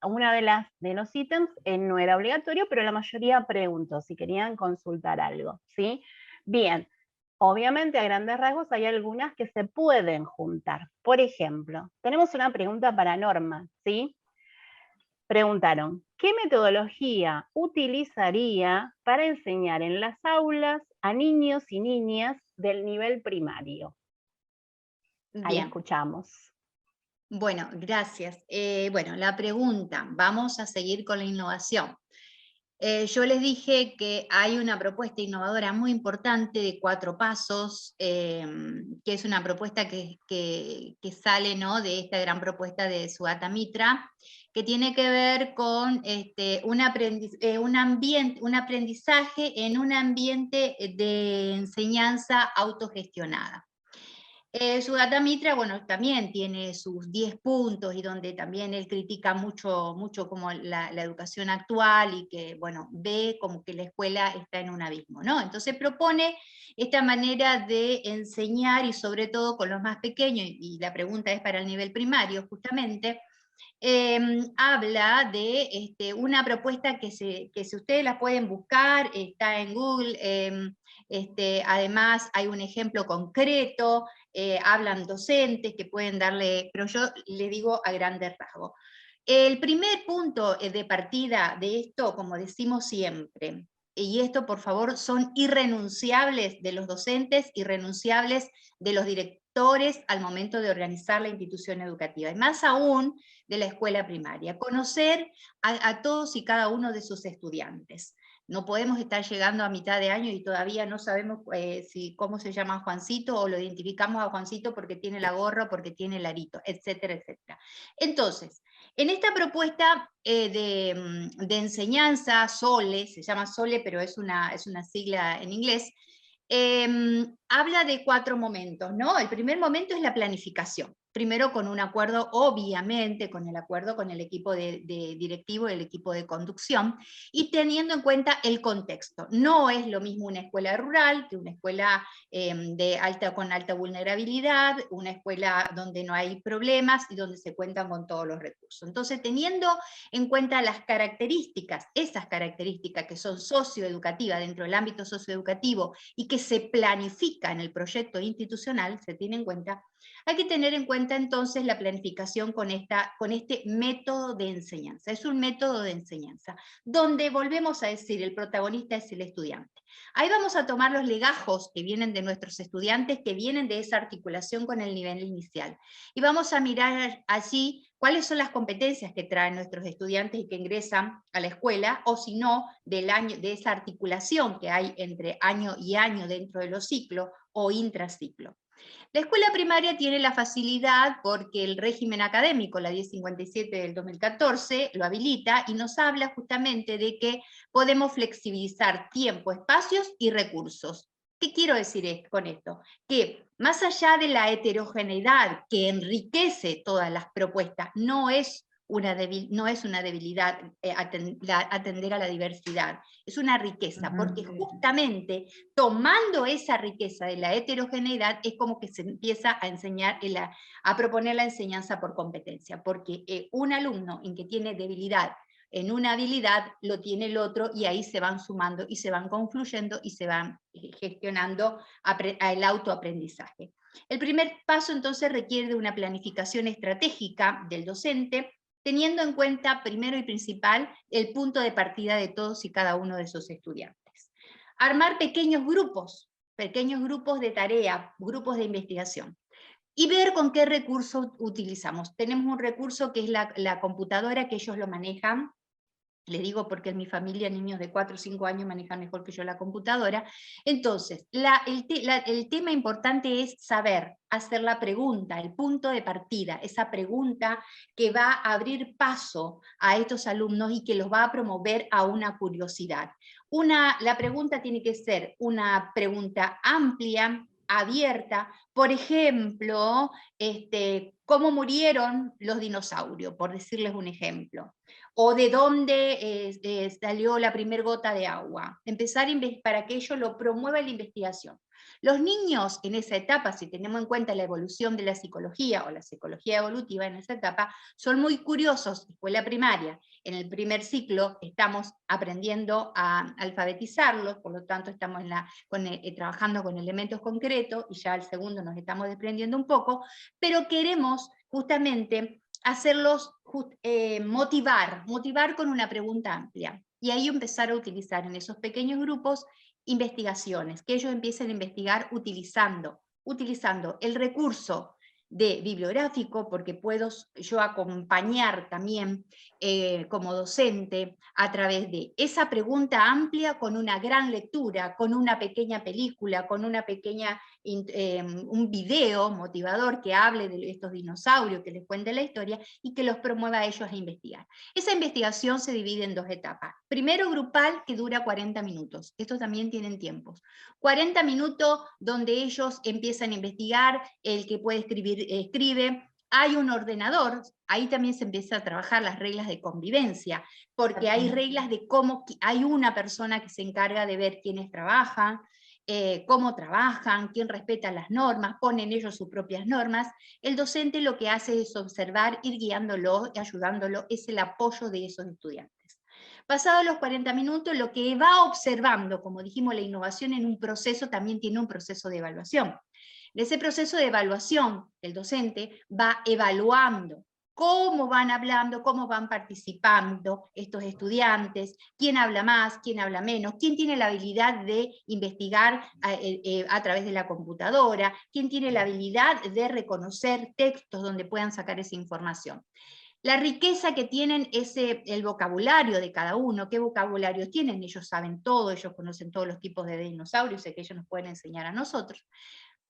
una de los ítems no era obligatorio, pero la mayoría preguntó si querían consultar algo, ¿sí? Bien, obviamente a grandes rasgos hay algunas que se pueden juntar. Por ejemplo, tenemos una pregunta para Norma, ¿sí? Preguntaron, ¿qué metodología utilizaría para enseñar en las aulas a niños y niñas del nivel primario? Ahí Bien. escuchamos. Bueno, gracias. Bueno, la pregunta, vamos a seguir con la innovación. Yo les dije que hay una propuesta innovadora muy importante de 4 pasos, que es una propuesta que sale, ¿no?, de esta gran propuesta de Sugata Mitra, que tiene que ver con un aprendizaje en un ambiente de enseñanza autogestionada. Sugata Mitra, bueno, también tiene sus 10 puntos y donde también él critica mucho como la educación actual y que, bueno, ve como que la escuela está en un abismo, ¿no? Entonces propone esta manera de enseñar y sobre todo con los más pequeños, y la pregunta es para el nivel primario justamente, habla de una propuesta que si ustedes la pueden buscar, está en Google, además hay un ejemplo concreto, hablan docentes que pueden darle, pero yo les digo a grandes rasgos. El primer punto de partida de esto, como decimos siempre, y esto por favor son irrenunciables de los docentes, irrenunciables de los directores al momento de organizar la institución educativa, y más aún de la escuela primaria, conocer a todos y cada uno de sus estudiantes. No podemos estar llegando a mitad de año y todavía no sabemos cómo se llama Juancito, o lo identificamos a Juancito porque tiene la gorra, porque tiene el arito, etcétera, etcétera. Entonces, en esta propuesta de enseñanza, SOLE, se llama SOLE, pero es una sigla en inglés, habla de 4 momentos, ¿no? El primer momento es la planificación. Primero con un acuerdo, obviamente, con el acuerdo con el equipo de directivo y el equipo de conducción, y teniendo en cuenta el contexto. No es lo mismo una escuela rural que una escuela con alta vulnerabilidad, una escuela donde no hay problemas y donde se cuentan con todos los recursos. Entonces, teniendo en cuenta las características, esas características que son socioeducativas dentro del ámbito socioeducativo y que se planifica en el proyecto institucional, se tiene en cuenta, hay que tener en cuenta entonces la planificación con este método de enseñanza. Es un método de enseñanza, donde volvemos a decir, el protagonista es el estudiante. Ahí vamos a tomar los legajos que vienen de nuestros estudiantes, que vienen de esa articulación con el nivel inicial. Y vamos a mirar allí cuáles son las competencias que traen nuestros estudiantes y que ingresan a la escuela, o si no, de esa articulación que hay entre año y año dentro de los ciclos o intraciclo. La escuela primaria tiene la facilidad porque el régimen académico, la 1057 del 2014, lo habilita y nos habla justamente de que podemos flexibilizar tiempo, espacios y recursos. ¿Qué quiero decir con esto? Que más allá de la heterogeneidad que enriquece todas las propuestas, no es una debilidad atender a la diversidad, es una riqueza, porque justamente tomando esa riqueza de la heterogeneidad es como que se empieza a enseñar, a proponer la enseñanza por competencia, porque un alumno en que tiene debilidad en una habilidad, lo tiene el otro, y ahí se van sumando, y se van confluyendo, y se van gestionando el autoaprendizaje. El primer paso entonces requiere de una planificación estratégica del docente, teniendo en cuenta primero y principal el punto de partida de todos y cada uno de esos estudiantes. Armar pequeños grupos de tarea, grupos de investigación. Y ver con qué recurso utilizamos. Tenemos un recurso que es la computadora, que ellos lo manejan. Les digo porque en mi familia niños de 4 o 5 años manejan mejor que yo la computadora. Entonces, el tema importante es saber hacer la pregunta, el punto de partida, esa pregunta que va a abrir paso a estos alumnos y que los va a promover a una curiosidad. La pregunta tiene que ser una pregunta amplia, abierta, por ejemplo, ¿cómo murieron los dinosaurios? Por decirles un ejemplo. O de dónde salió la primera gota de agua. Empezar para que ello lo promueva la investigación. Los niños en esa etapa, si tenemos en cuenta la evolución de la psicología o la psicología evolutiva en esa etapa, son muy curiosos, escuela primaria. En el primer ciclo estamos aprendiendo a alfabetizarlos, por lo tanto estamos trabajando con elementos concretos, y ya al segundo nos estamos desprendiendo un poco, pero queremos justamente hacerlos motivar con una pregunta amplia. Y ahí empezar a utilizar en esos pequeños grupos investigaciones, que ellos empiecen a investigar utilizando el recurso bibliográfico, porque puedo yo acompañar también como docente a través de esa pregunta amplia con una gran lectura, con una pequeña película, con un video motivador que hable de estos dinosaurios, que les cuente la historia y que los promueva a ellos a investigar. Esa investigación se divide en 2 etapas. Primero grupal, que dura 40 minutos. Estos también tienen tiempos. 40 minutos donde ellos empiezan a investigar, el que puede escribir, escribe. Hay un ordenador, ahí también se empieza a trabajar las reglas de convivencia, porque hay reglas de cómo, hay una persona que se encarga de ver quiénes trabajan, cómo trabajan, quién respeta las normas, ponen ellos sus propias normas. El docente lo que hace es observar, ir guiándolo, ayudándolo, es el apoyo de esos estudiantes. Pasados los 40 minutos, lo que va observando, como dijimos, la innovación en un proceso también tiene un proceso de evaluación. En ese proceso de evaluación, el docente va evaluando cómo van hablando, cómo van participando estos estudiantes, quién habla más, quién habla menos, quién tiene la habilidad de investigar a través de la computadora, quién tiene la habilidad de reconocer textos donde puedan sacar esa información. La riqueza que tienen es el vocabulario de cada uno, qué vocabulario tienen, ellos saben todo, ellos conocen todos los tipos de dinosaurios, que ellos nos pueden enseñar a nosotros.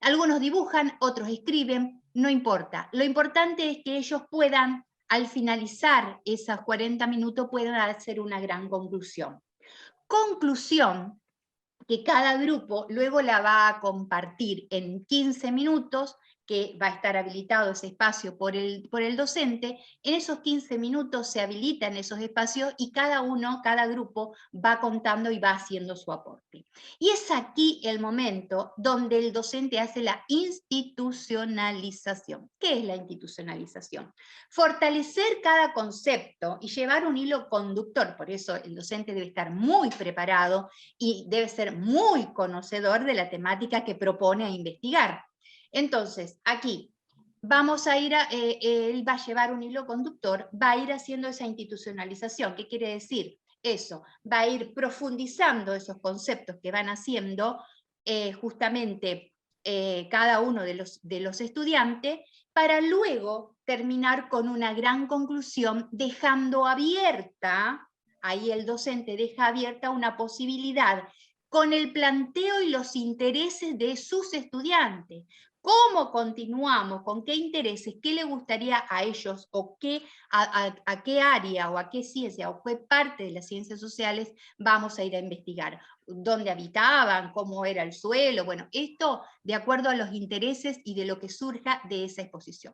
Algunos dibujan, otros escriben, no importa. Lo importante es que ellos puedan, al finalizar esos 40 minutos, puedan hacer una gran conclusión. Conclusión que cada grupo luego la va a compartir en 15 minutos, que va a estar habilitado ese espacio por el docente. En esos 15 minutos se habilitan esos espacios y cada grupo va contando y va haciendo su aporte. Y es aquí el momento donde el docente hace la institucionalización. ¿Qué es la institucionalización? Fortalecer cada concepto y llevar un hilo conductor. Por eso el docente debe estar muy preparado y debe ser muy conocedor de la temática que propone a investigar. Entonces, aquí vamos a ir, él va a llevar un hilo conductor, va a ir haciendo esa institucionalización. ¿Qué quiere decir? Eso, va a ir profundizando esos conceptos que van haciendo justamente cada uno de los estudiantes, para luego terminar con una gran conclusión, dejando abierta, ahí el docente deja abierta una posibilidad con el planteo y los intereses de sus estudiantes. cómo continuamos, con qué intereses, qué le gustaría a ellos, o a qué área, o a qué ciencia, o qué parte de las ciencias sociales vamos a ir a investigar. Dónde habitaban, cómo era el suelo, bueno, esto de acuerdo a los intereses y de lo que surja de esa exposición.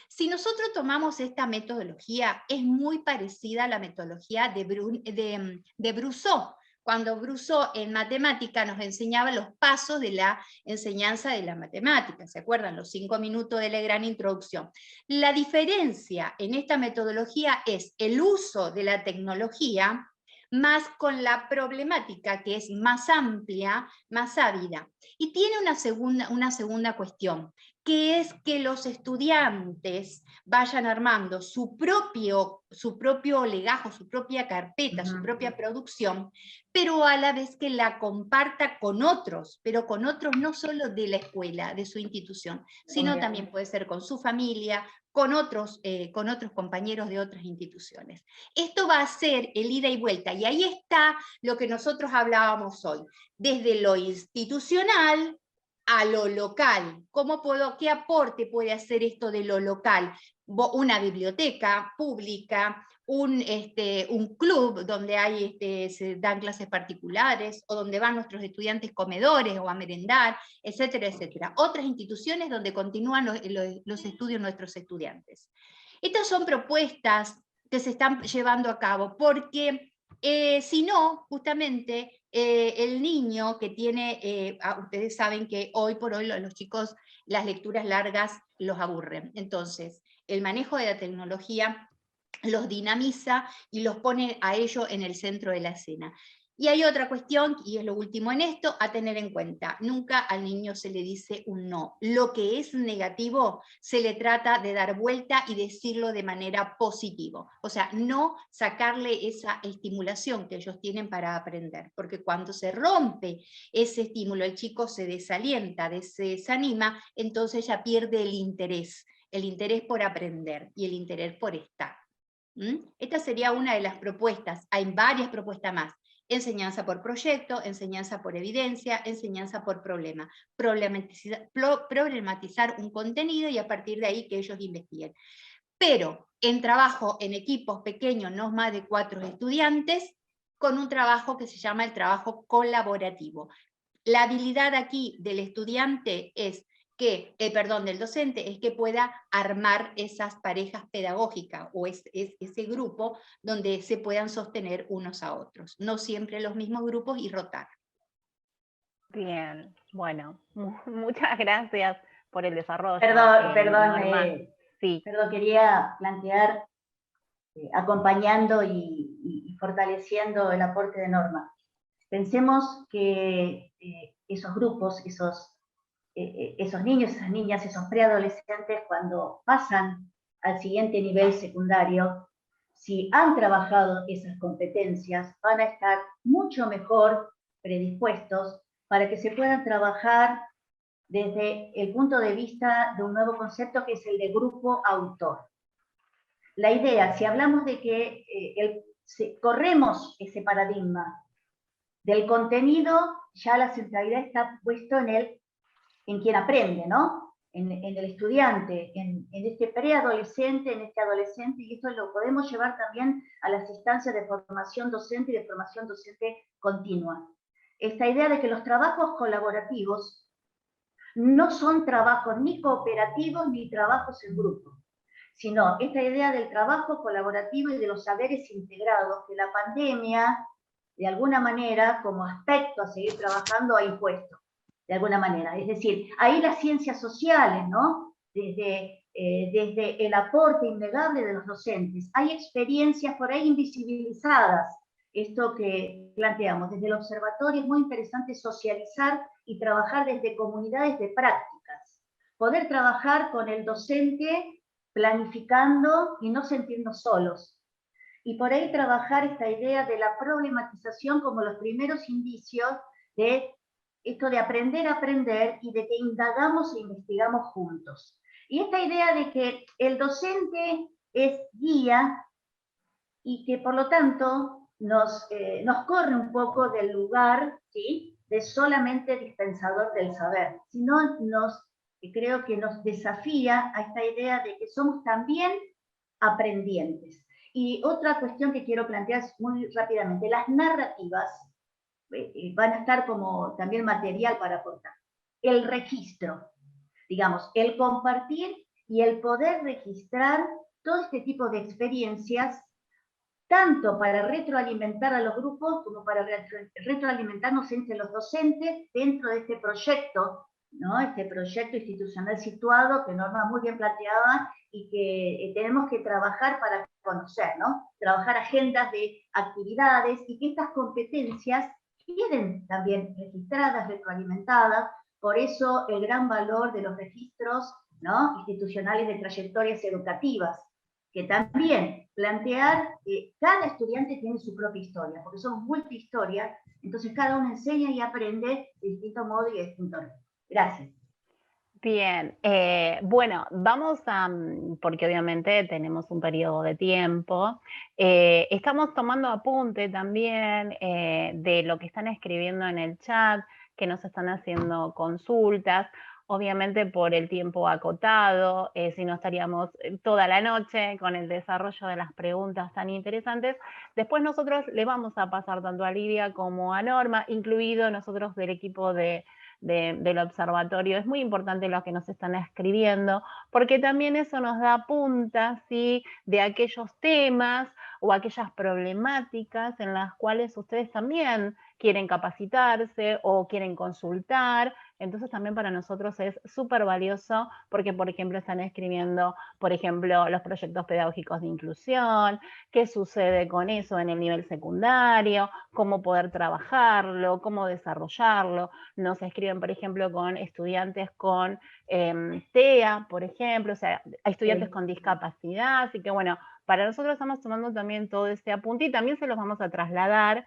Si nosotros tomamos esta metodología, es muy parecida a la metodología de Brousseau, cuando Brousseau en matemática nos enseñaba los pasos de la enseñanza de la matemática, ¿se acuerdan? Los 5 minutos de la gran introducción. La diferencia en esta metodología es el uso de la tecnología, más con la problemática que es más amplia, más ávida. Y tiene una segunda cuestión, que es que los estudiantes vayan armando su propio legajo, su propia carpeta, su propia producción, pero a la vez que la comparta con otros, pero con otros no solo de la escuela, de su institución, sino también puede ser con su familia, con otros compañeros de otras instituciones. Esto va a ser el ida y vuelta, y ahí está lo que nosotros hablábamos hoy, desde lo institucional a lo local. ¿Qué aporte puede hacer esto de lo local? Una biblioteca pública, un club donde se dan clases particulares, o donde van nuestros estudiantes comedores o a merendar, etcétera, etcétera. Otras instituciones donde continúan los estudios de nuestros estudiantes. Estas son propuestas que se están llevando a cabo, porque si no, justamente el niño que tiene, ustedes saben que hoy por hoy los chicos, las lecturas largas los aburren. Entonces, el manejo de la tecnología los dinamiza y los pone a ellos en el centro de la escena. Y hay otra cuestión, y es lo último en esto, a tener en cuenta. Nunca al niño se le dice un no. Lo que es negativo se le trata de dar vuelta y decirlo de manera positiva. O sea, no sacarle esa estimulación que ellos tienen para aprender. Porque cuando se rompe ese estímulo, el chico se desalienta, se desanima, entonces ya pierde el interés por aprender y el interés por estar. Esta sería una de las propuestas. Hay varias propuestas más. Enseñanza por proyecto, enseñanza por evidencia, enseñanza por problema. Problematizar un contenido y a partir de ahí que ellos investiguen. Pero en trabajo en equipos pequeños, no más de 4 estudiantes, con un trabajo que se llama el trabajo colaborativo. La habilidad aquí del estudiante es del docente, es que pueda armar esas parejas pedagógicas o ese grupo donde se puedan sostener unos a otros, no siempre los mismos grupos y rotar. Bien, bueno, muchas gracias por el desarrollo. Perdón, sí. Perdón, quería plantear, acompañando y fortaleciendo el aporte de Norma. Pensemos que esos grupos, esos niños, esas niñas, esos preadolescentes, cuando pasan al siguiente nivel secundario, si han trabajado esas competencias, van a estar mucho mejor predispuestos para que se puedan trabajar desde el punto de vista de un nuevo concepto que es el de grupo autor. La idea, si hablamos de que corremos ese paradigma del contenido, ya la centralidad está puesto en quien aprende, ¿no? En el estudiante, en este preadolescente, en este adolescente, y esto lo podemos llevar también a las instancias de formación docente y de formación docente continua. Esta idea de que los trabajos colaborativos no son trabajos ni cooperativos ni trabajos en grupo, sino esta idea del trabajo colaborativo y de los saberes integrados que la pandemia, de alguna manera, como aspecto a seguir trabajando, ha impuesto, de alguna manera. Es decir, ahí las ciencias sociales, ¿no? Desde el aporte innegable de los docentes, hay experiencias por ahí invisibilizadas. Esto que planteamos desde el observatorio es muy interesante socializar y trabajar desde comunidades de prácticas. Poder trabajar con el docente planificando y no sentirnos solos. Y por ahí trabajar esta idea de la problematización como los primeros indicios de esto de aprender a aprender y de que indagamos e investigamos juntos. Y esta idea de que el docente es guía y que por lo tanto nos corre un poco del lugar, ¿sí?, de solamente dispensador del saber, sino nos que creo que nos desafía a esta idea de que somos también aprendientes. Y otra cuestión que quiero plantear muy rápidamente, las narrativas van a estar como también material para aportar. El registro, digamos, el compartir y el poder registrar todo este tipo de experiencias, tanto para retroalimentar a los grupos como para retroalimentarnos entre los docentes dentro de este proyecto, ¿no? Este proyecto institucional situado que Norma muy bien planteaba y que tenemos que trabajar para conocer, ¿no? Trabajar agendas de actividades y que estas competencias queden también registradas, retroalimentadas. Por eso el gran valor de los registros, ¿no?, institucionales de trayectorias educativas, que también plantear que cada estudiante tiene su propia historia, porque somos multihistorias, entonces cada uno enseña y aprende de distinto modo y de distinto orden. Gracias. Bien, bueno, vamos a, porque obviamente tenemos un periodo de tiempo, estamos tomando apunte también de lo que están escribiendo en el chat, que nos están haciendo consultas, obviamente por el tiempo acotado, si no estaríamos toda la noche con el desarrollo de las preguntas tan interesantes. Después nosotros le vamos a pasar tanto a Lidia como a Norma, incluido nosotros del equipo del observatorio. Es muy importante lo que nos están escribiendo, porque también eso nos da punta, ¿sí?, de aquellos temas o aquellas problemáticas en las cuales ustedes también quieren capacitarse o quieren consultar. Entonces también para nosotros es súper valioso porque, por ejemplo, están escribiendo, por ejemplo, los proyectos pedagógicos de inclusión, qué sucede con eso en el nivel secundario, cómo poder trabajarlo, cómo desarrollarlo. Nos escriben, por ejemplo, con estudiantes con TEA, por ejemplo, o sea, hay estudiantes con discapacidad, así que bueno, para nosotros estamos tomando también todo este apunte y también se los vamos a trasladar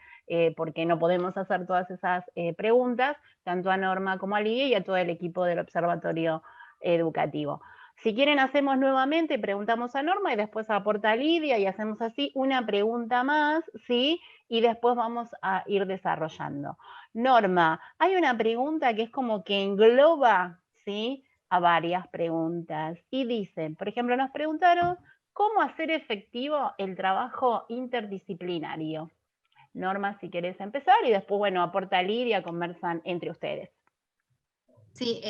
porque no podemos hacer todas esas preguntas, tanto a Norma como a Lidia y a todo el equipo del Observatorio Educativo. Si quieren hacemos nuevamente, preguntamos a Norma y después aporta a Lidia y hacemos así una pregunta más, ¿sí? Y después vamos a ir desarrollando. Norma, hay una pregunta que es como que engloba, ¿sí?, a varias preguntas y dice, por ejemplo, nos preguntaron ¿cómo hacer efectivo el trabajo interdisciplinario? Norma, si querés empezar y después, bueno, aporta Lidia, conversan entre ustedes. Sí,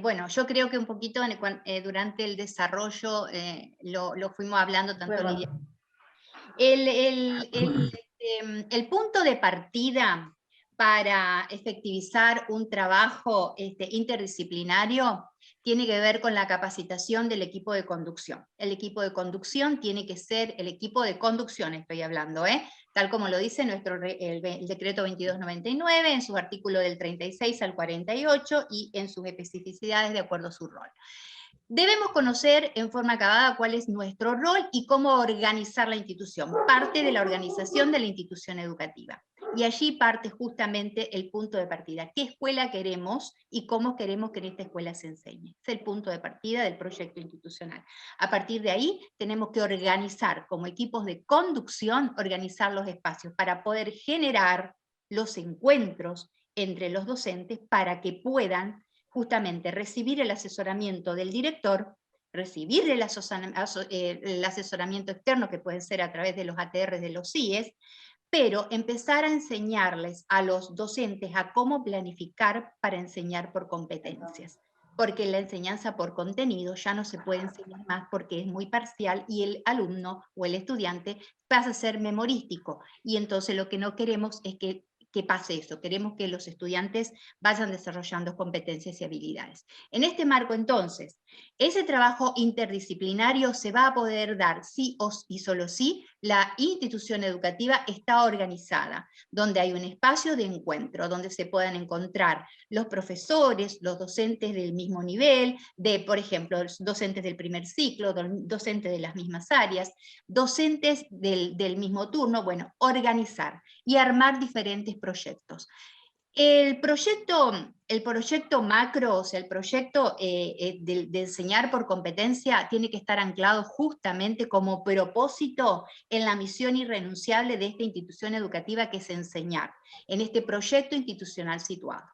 bueno, yo creo que un poquito durante el desarrollo lo fuimos hablando tanto Lidia. El punto de partida para efectivizar un trabajo interdisciplinario tiene que ver con la capacitación del equipo de conducción. El equipo de conducción tiene que ser el equipo de conducción, estoy hablando, tal como lo dice el decreto 2299 en sus artículos del 36 al 48 y en sus especificidades de acuerdo a su rol. Debemos conocer en forma acabada cuál es nuestro rol y cómo organizar la institución, parte de la organización de la institución educativa. Y allí parte justamente el punto de partida. ¿Qué escuela queremos y cómo queremos que en esta escuela se enseñe? Es el punto de partida del proyecto institucional. A partir de ahí tenemos que organizar como equipos de conducción, organizar los espacios para poder generar los encuentros entre los docentes para que puedan justamente recibir el asesoramiento del director, recibir el asesoramiento externo, que puede ser a través de los ATR de los CIES, pero empezar a enseñarles a los docentes a cómo planificar para enseñar por competencias. Porque la enseñanza por contenido ya no se puede enseñar más porque es muy parcial y el alumno o el estudiante pasa a ser memorístico. Y entonces lo que no queremos es que pase eso, queremos que los estudiantes vayan desarrollando competencias y habilidades. En este marco, entonces, ese trabajo interdisciplinario se va a poder dar sí y solo si la institución educativa está organizada, donde hay un espacio de encuentro, donde se puedan encontrar los profesores, los docentes del mismo nivel, por ejemplo, los docentes del primer ciclo, docentes de las mismas áreas, docentes del mismo turno, bueno, organizar y armar diferentes proyectos. El proyecto macro, o sea, el proyecto de enseñar por competencia tiene que estar anclado justamente como propósito en la misión irrenunciable de esta institución educativa que es enseñar, en este proyecto institucional situado.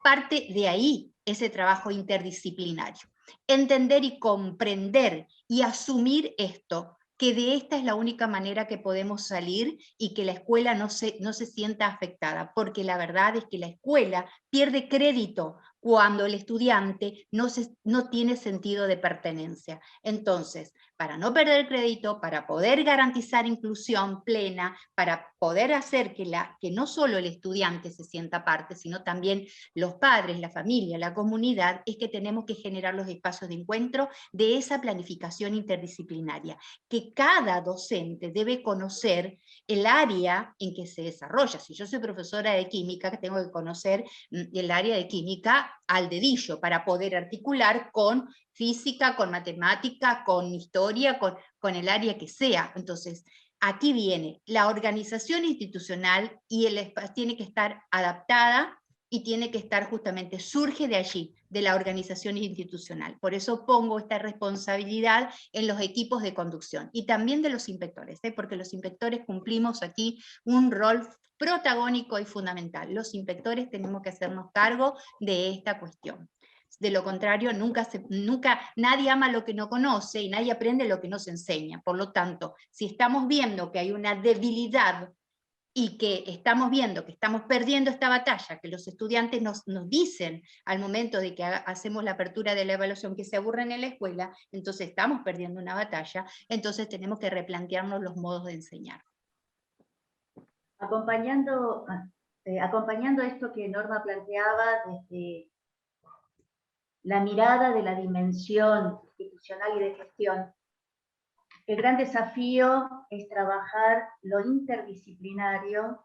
parte de ahí ese trabajo interdisciplinario. Entender y comprender y asumir esto, que de esta es la única manera que podemos salir y que la escuela no se sienta afectada, porque la verdad es que la escuela pierde crédito cuando el estudiante no tiene sentido de pertenencia. Entonces, para no perder crédito, para poder garantizar inclusión plena, para poder hacer que no solo el estudiante se sienta parte, sino también los padres, la familia, la comunidad, es que tenemos que generar los espacios de encuentro de esa planificación interdisciplinaria, que cada docente debe conocer el área en que se desarrolla. Si yo soy profesora de química, tengo que conocer el área de química al dedillo para poder articular con física, con matemática, con historia, con el área que sea. Entonces, aquí viene la organización institucional y el espacio tiene que estar adaptada y tiene que estar justamente, surge de allí, de la organización institucional. Por eso pongo esta responsabilidad en los equipos de conducción y también de los inspectores, porque los inspectores cumplimos aquí un rol protagónico y fundamental. Los inspectores tenemos que hacernos cargo de esta cuestión. De lo contrario, nunca nadie ama lo que no conoce y nadie aprende lo que no se enseña. Por lo tanto, si estamos viendo que hay una debilidad y que estamos viendo que estamos perdiendo esta batalla, que los estudiantes nos dicen al momento de que hacemos la apertura de la evaluación que se aburren en la escuela, entonces estamos perdiendo una batalla, entonces tenemos que replantearnos los modos de enseñar. Acompañando esto que Norma planteaba desde la mirada de la dimensión institucional y de gestión, el gran desafío es trabajar lo interdisciplinario,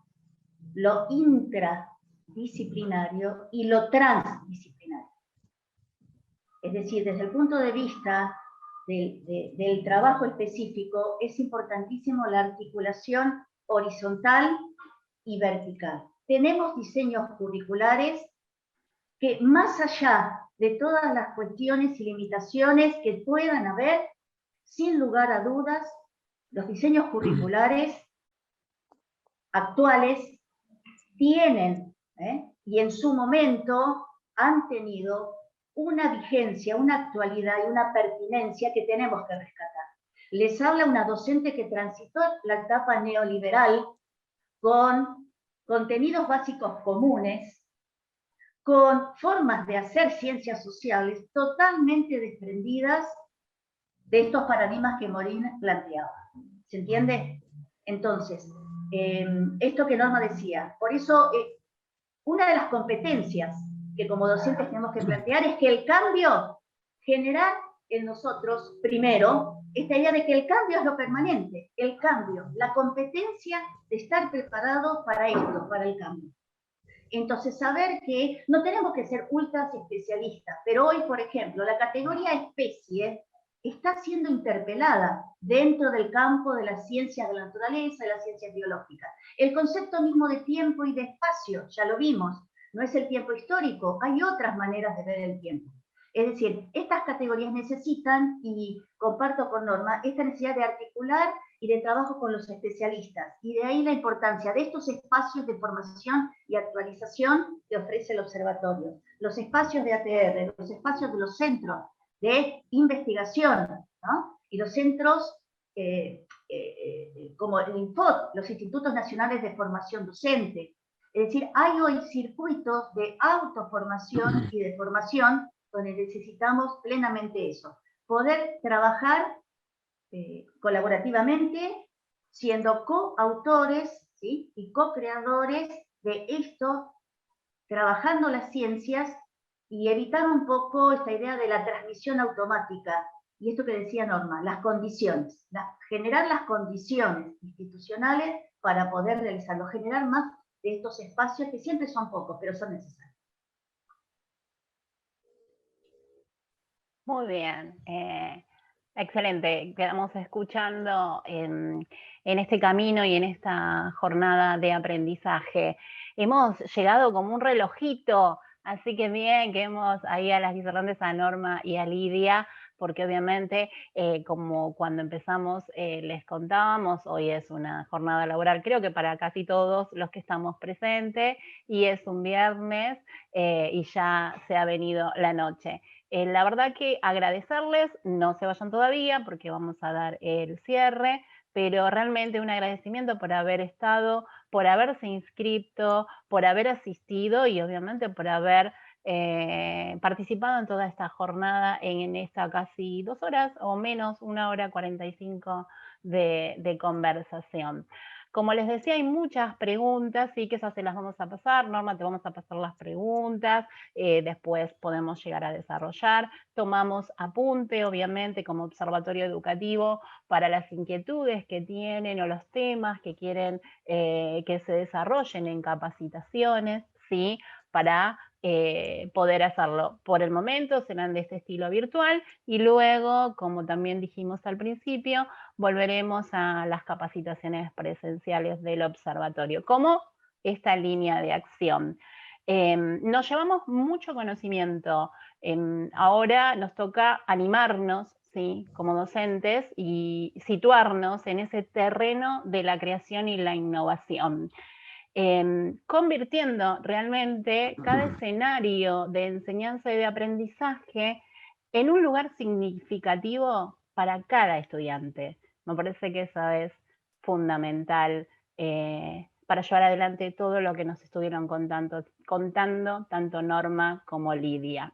lo intradisciplinario y lo transdisciplinario. Es decir, desde el punto de vista del trabajo específico, es importantísimo la articulación horizontal y vertical. Tenemos diseños curriculares que, más allá de todas las cuestiones y limitaciones que puedan haber, sin lugar a dudas, los diseños curriculares actuales tienen, y en su momento han tenido una vigencia, una actualidad y una pertinencia que tenemos que rescatar. Les habla una docente que transitó la etapa neoliberal con contenidos básicos comunes, con formas de hacer ciencias sociales totalmente desprendidas de estos paradigmas que Morín planteaba. ¿Se entiende? Entonces, esto que Norma decía, por eso una de las competencias que como docentes tenemos que plantear es que el cambio, generar en nosotros, primero, esta idea de que el cambio es lo permanente, el cambio, la competencia de estar preparado para esto, para el cambio. Entonces, saber que no tenemos que ser ultras especialistas, pero hoy, por ejemplo, la categoría especie está siendo interpelada dentro del campo de las ciencias de la naturaleza, de las ciencias biológicas. El concepto mismo de tiempo y de espacio, ya lo vimos, no es el tiempo histórico, hay otras maneras de ver el tiempo. Es decir, estas categorías necesitan, y comparto con Norma, esta necesidad de articular y de trabajo con los especialistas, y de ahí la importancia de estos espacios de formación y actualización que ofrece el observatorio, los espacios de ATR, los espacios de los centros de investigación, ¿no? Y los centros como el INFOT, los Institutos Nacionales de Formación Docente. Es decir, hay hoy circuitos de autoformación y de formación donde necesitamos plenamente eso. Poder trabajar colaborativamente, siendo coautores, ¿sí? Y co-creadores de esto, trabajando las ciencias y evitar un poco esta idea de la transmisión automática, y esto que decía Norma, las condiciones, generar las condiciones institucionales para poder realizarlo, generar más de estos espacios que siempre son pocos, pero son necesarios. Muy bien, excelente. Quedamos escuchando en este camino y en esta jornada de aprendizaje. Hemos llegado como un relojito, así que bien, que hemos ahí a las disertantes, a Norma y a Lidia, porque obviamente, como cuando empezamos les contábamos, hoy es una jornada laboral, creo que para casi todos los que estamos presentes, y es un viernes y ya se ha venido la noche. La verdad que agradecerles, no se vayan todavía porque vamos a dar el cierre, pero realmente un agradecimiento por haber estado, por haberse inscrito, por haber asistido y obviamente por haber participado en toda esta jornada en esta casi 2 horas o menos, 1 hora 45 de conversación. Como les decía, hay muchas preguntas, sí, que esas se las vamos a pasar. Norma, te vamos a pasar las preguntas, después podemos llegar a desarrollar. Tomamos apunte, obviamente, como observatorio educativo para las inquietudes que tienen o los temas que quieren que se desarrollen en capacitaciones, ¿sí? Para poder hacerlo. Por el momento serán de este estilo virtual y luego, como también dijimos al principio, volveremos a las capacitaciones presenciales del observatorio, como esta línea de acción. Nos llevamos mucho conocimiento. Ahora nos toca animarnos, ¿sí?, como docentes y situarnos en ese terreno de la creación y la innovación. Convirtiendo realmente cada escenario de enseñanza y de aprendizaje en un lugar significativo para cada estudiante. Me parece que eso es fundamental para llevar adelante todo lo que nos estuvieron contando tanto Norma como Lidia.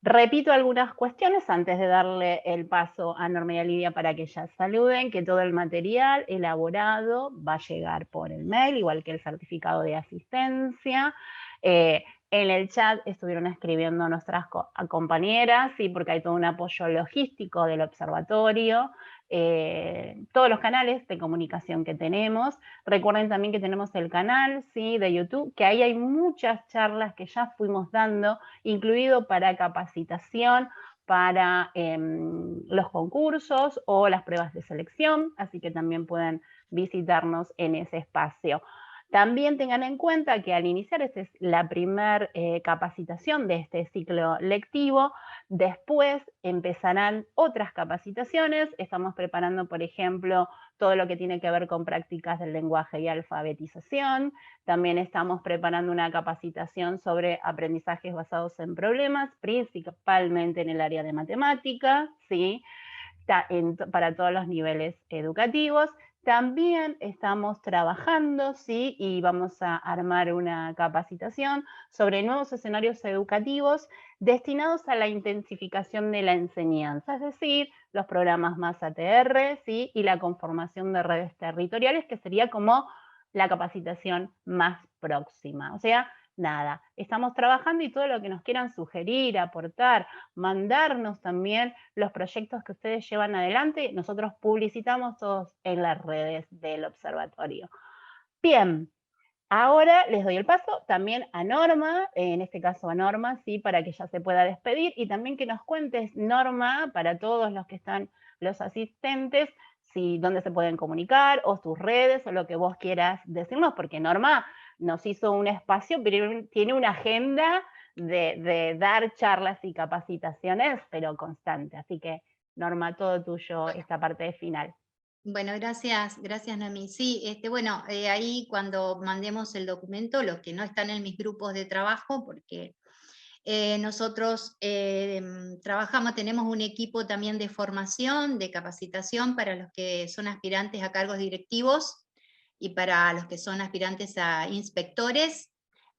Repito algunas cuestiones antes de darle el paso a Norma y a Lidia para que ellas saluden, que todo el material elaborado va a llegar por el mail, igual que el certificado de asistencia. En el chat estuvieron escribiendo nuestras compañeras, ¿sí?, porque hay todo un apoyo logístico del observatorio, todos los canales de comunicación que tenemos. Recuerden también que tenemos el canal, ¿sí?, de YouTube, que ahí hay muchas charlas que ya fuimos dando, incluido para capacitación, para los concursos o las pruebas de selección, así que también pueden visitarnos en ese espacio. También tengan en cuenta que al iniciar, esta es la primera capacitación de este ciclo lectivo, después empezarán otras capacitaciones. Estamos preparando, por ejemplo, todo lo que tiene que ver con prácticas del lenguaje y alfabetización. También estamos preparando una capacitación sobre aprendizajes basados en problemas, principalmente en el área de matemáticas, ¿sí?, para todos los niveles educativos. También estamos trabajando, ¿sí?, y vamos a armar una capacitación sobre nuevos escenarios educativos destinados a la intensificación de la enseñanza, es decir, los programas más ATR, ¿sí?, y la conformación de redes territoriales, que sería como la capacitación más próxima. O sea, nada, estamos trabajando y todo lo que nos quieran sugerir, aportar, mandarnos también los proyectos que ustedes llevan adelante, nosotros publicitamos todos en las redes del observatorio. Bien, ahora les doy el paso también a Norma, en este caso a Norma, ¿sí?, para que ella se pueda despedir y también que nos cuentes, Norma, para todos los que están, los asistentes, si dónde se pueden comunicar o sus redes o lo que vos quieras decirnos, porque Norma nos hizo un espacio, pero tiene una agenda de dar charlas y capacitaciones, pero constante. Así que, Norma, todo tuyo esta parte final. Bueno, gracias Noemí. Sí, bueno, ahí cuando mandemos el documento, los que no están en mis grupos de trabajo, porque nosotros trabajamos, tenemos un equipo también de formación, de capacitación para los que son aspirantes a cargos directivos y para los que son aspirantes a inspectores.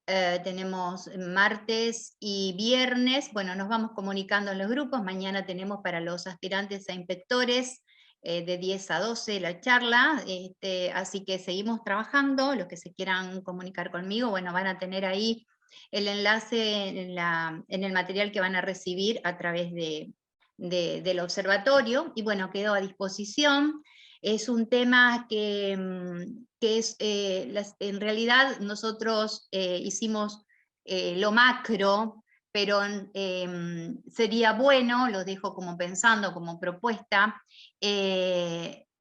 Tenemos martes y viernes, bueno, nos vamos comunicando en los grupos. Mañana tenemos para los aspirantes a inspectores de 10 a 12 la charla, así que seguimos trabajando. Los que se quieran comunicar conmigo, bueno, van a tener ahí el enlace en el material que van a recibir a través del observatorio, y bueno, quedo a disposición. Es un tema que es, en realidad nosotros hicimos lo macro, pero sería bueno, lo dejo como pensando, como propuesta,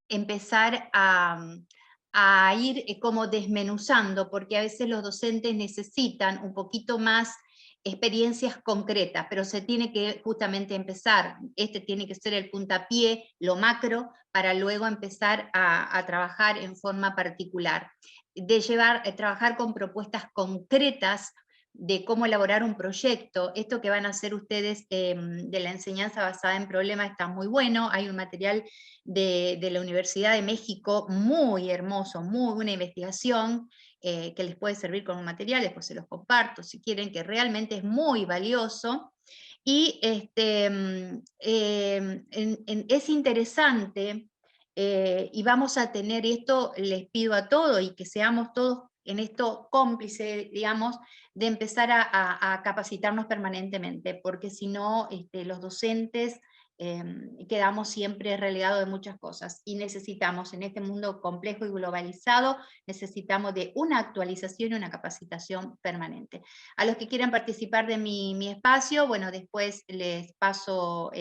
empezar a ir como desmenuzando, porque a veces los docentes necesitan un poquito más experiencias concretas, pero se tiene que justamente empezar. Este tiene que ser el puntapié, lo macro, para luego empezar a trabajar en forma particular. Trabajar con propuestas concretas de cómo elaborar un proyecto. Esto que van a hacer ustedes de la enseñanza basada en problemas está muy bueno. Hay un material de la Universidad de México muy hermoso, muy buena investigación, que les puede servir como material, después se los comparto si quieren, que realmente es muy valioso. Y es interesante, y vamos a tener esto, les pido a todos, y que seamos todos en esto cómplices, digamos, de empezar a capacitarnos permanentemente, porque si no, los docentes quedamos siempre relegados de muchas cosas, y necesitamos, en este mundo complejo y globalizado, necesitamos de una actualización y una capacitación permanente. A los que quieran participar de mi espacio, bueno, después les paso,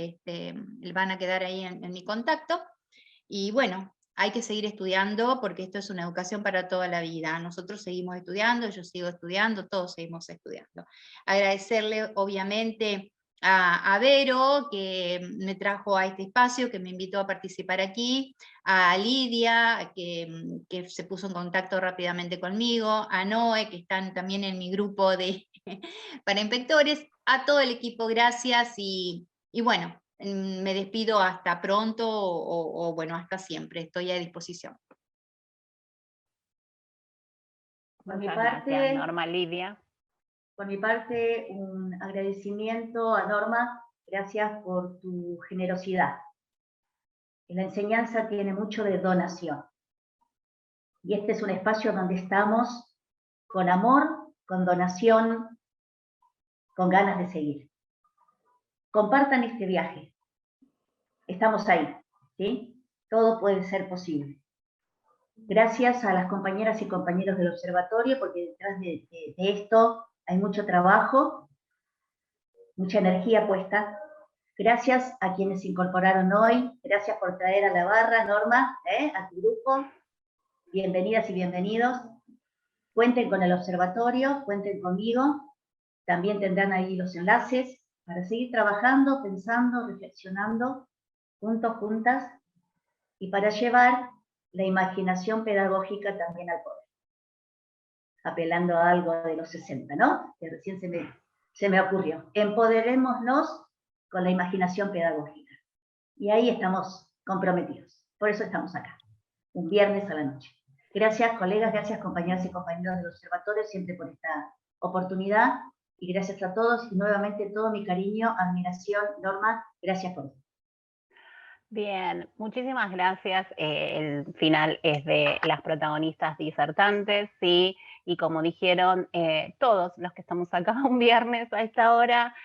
van a quedar ahí en mi contacto, y bueno, hay que seguir estudiando porque esto es una educación para toda la vida. Nosotros seguimos estudiando, yo sigo estudiando, todos seguimos estudiando. Agradecerle, obviamente, a Vero, que me trajo a este espacio, que me invitó a participar aquí, a Lidia, que se puso en contacto rápidamente conmigo, a Noé, que están también en mi grupo para inspectores, a todo el equipo, gracias, y bueno, me despido hasta pronto, o bueno, hasta siempre, estoy a disposición. Por mi Muchas parte, gracias, Norma, Lidia. Por mi parte, un agradecimiento a Norma, gracias por tu generosidad. La enseñanza tiene mucho de donación. Y este es un espacio donde estamos con amor, con donación, con ganas de seguir. Compartan este viaje. Estamos ahí, ¿sí? Todo puede ser posible. Gracias a las compañeras y compañeros del observatorio, porque detrás de esto hay mucho trabajo, mucha energía puesta. Gracias a quienes se incorporaron hoy. Gracias por traer a la barra, Norma, a tu grupo. Bienvenidas y bienvenidos. Cuenten con el observatorio, cuenten conmigo. También tendrán ahí los enlaces para seguir trabajando, pensando, reflexionando, juntos, juntas, y para llevar la imaginación pedagógica también al poder. Apelando a algo de los 60, ¿no? Que recién se me ocurrió. Empoderémonos con la imaginación pedagógica. Y ahí estamos comprometidos. Por eso estamos acá, un viernes a la noche. Gracias, colegas, gracias, compañeras y compañeros del observatorio, siempre por esta oportunidad. Y gracias a todos, y nuevamente todo mi cariño, admiración, Norma, gracias por todo. Bien, muchísimas gracias. El final es de las protagonistas disertantes, ¿sí? Y como dijeron todos los que estamos acá un viernes a esta hora,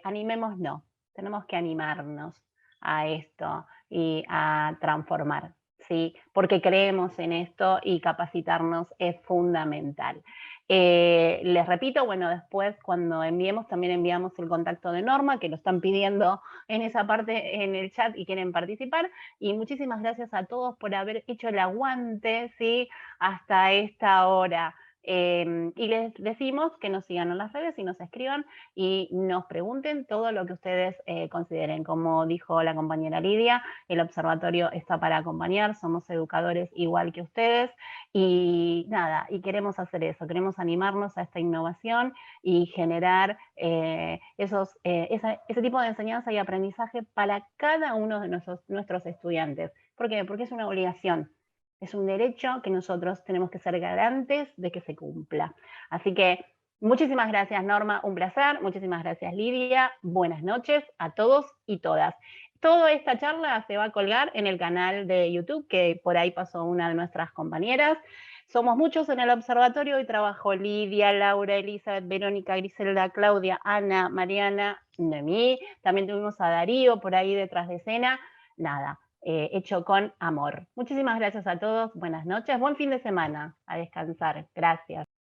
animémonos, tenemos que animarnos a esto y a transformar, ¿sí? Porque creemos en esto y capacitarnos es fundamental. Les repito, bueno, después cuando enviemos, también enviamos el contacto de Norma, que lo están pidiendo en esa parte en el chat y quieren participar. Y muchísimas gracias a todos por haber hecho el aguante, ¿sí? Hasta esta hora. Y les decimos que nos sigan en las redes y nos escriban y nos pregunten todo lo que ustedes consideren. Como dijo la compañera Lidia, el observatorio está para acompañar, somos educadores igual que ustedes y nada, y queremos hacer eso, queremos animarnos a esta innovación y generar ese tipo de enseñanza y aprendizaje para cada uno de nuestros estudiantes. ¿Por qué? Porque es una obligación. Es un derecho que nosotros tenemos que ser garantes de que se cumpla. Así que muchísimas gracias, Norma, un placer. Muchísimas gracias, Lidia. Buenas noches a todos y todas. Toda esta charla se va a colgar en el canal de YouTube, que por ahí pasó una de nuestras compañeras. Somos muchos en el observatorio, hoy trabajó Lidia, Laura, Elizabeth, Verónica, Griselda, Claudia, Ana, Mariana, Noemí. También tuvimos a Darío por ahí detrás de escena. Nada. Hecho con amor. Muchísimas gracias a todos, buenas noches, buen fin de semana, a descansar, gracias.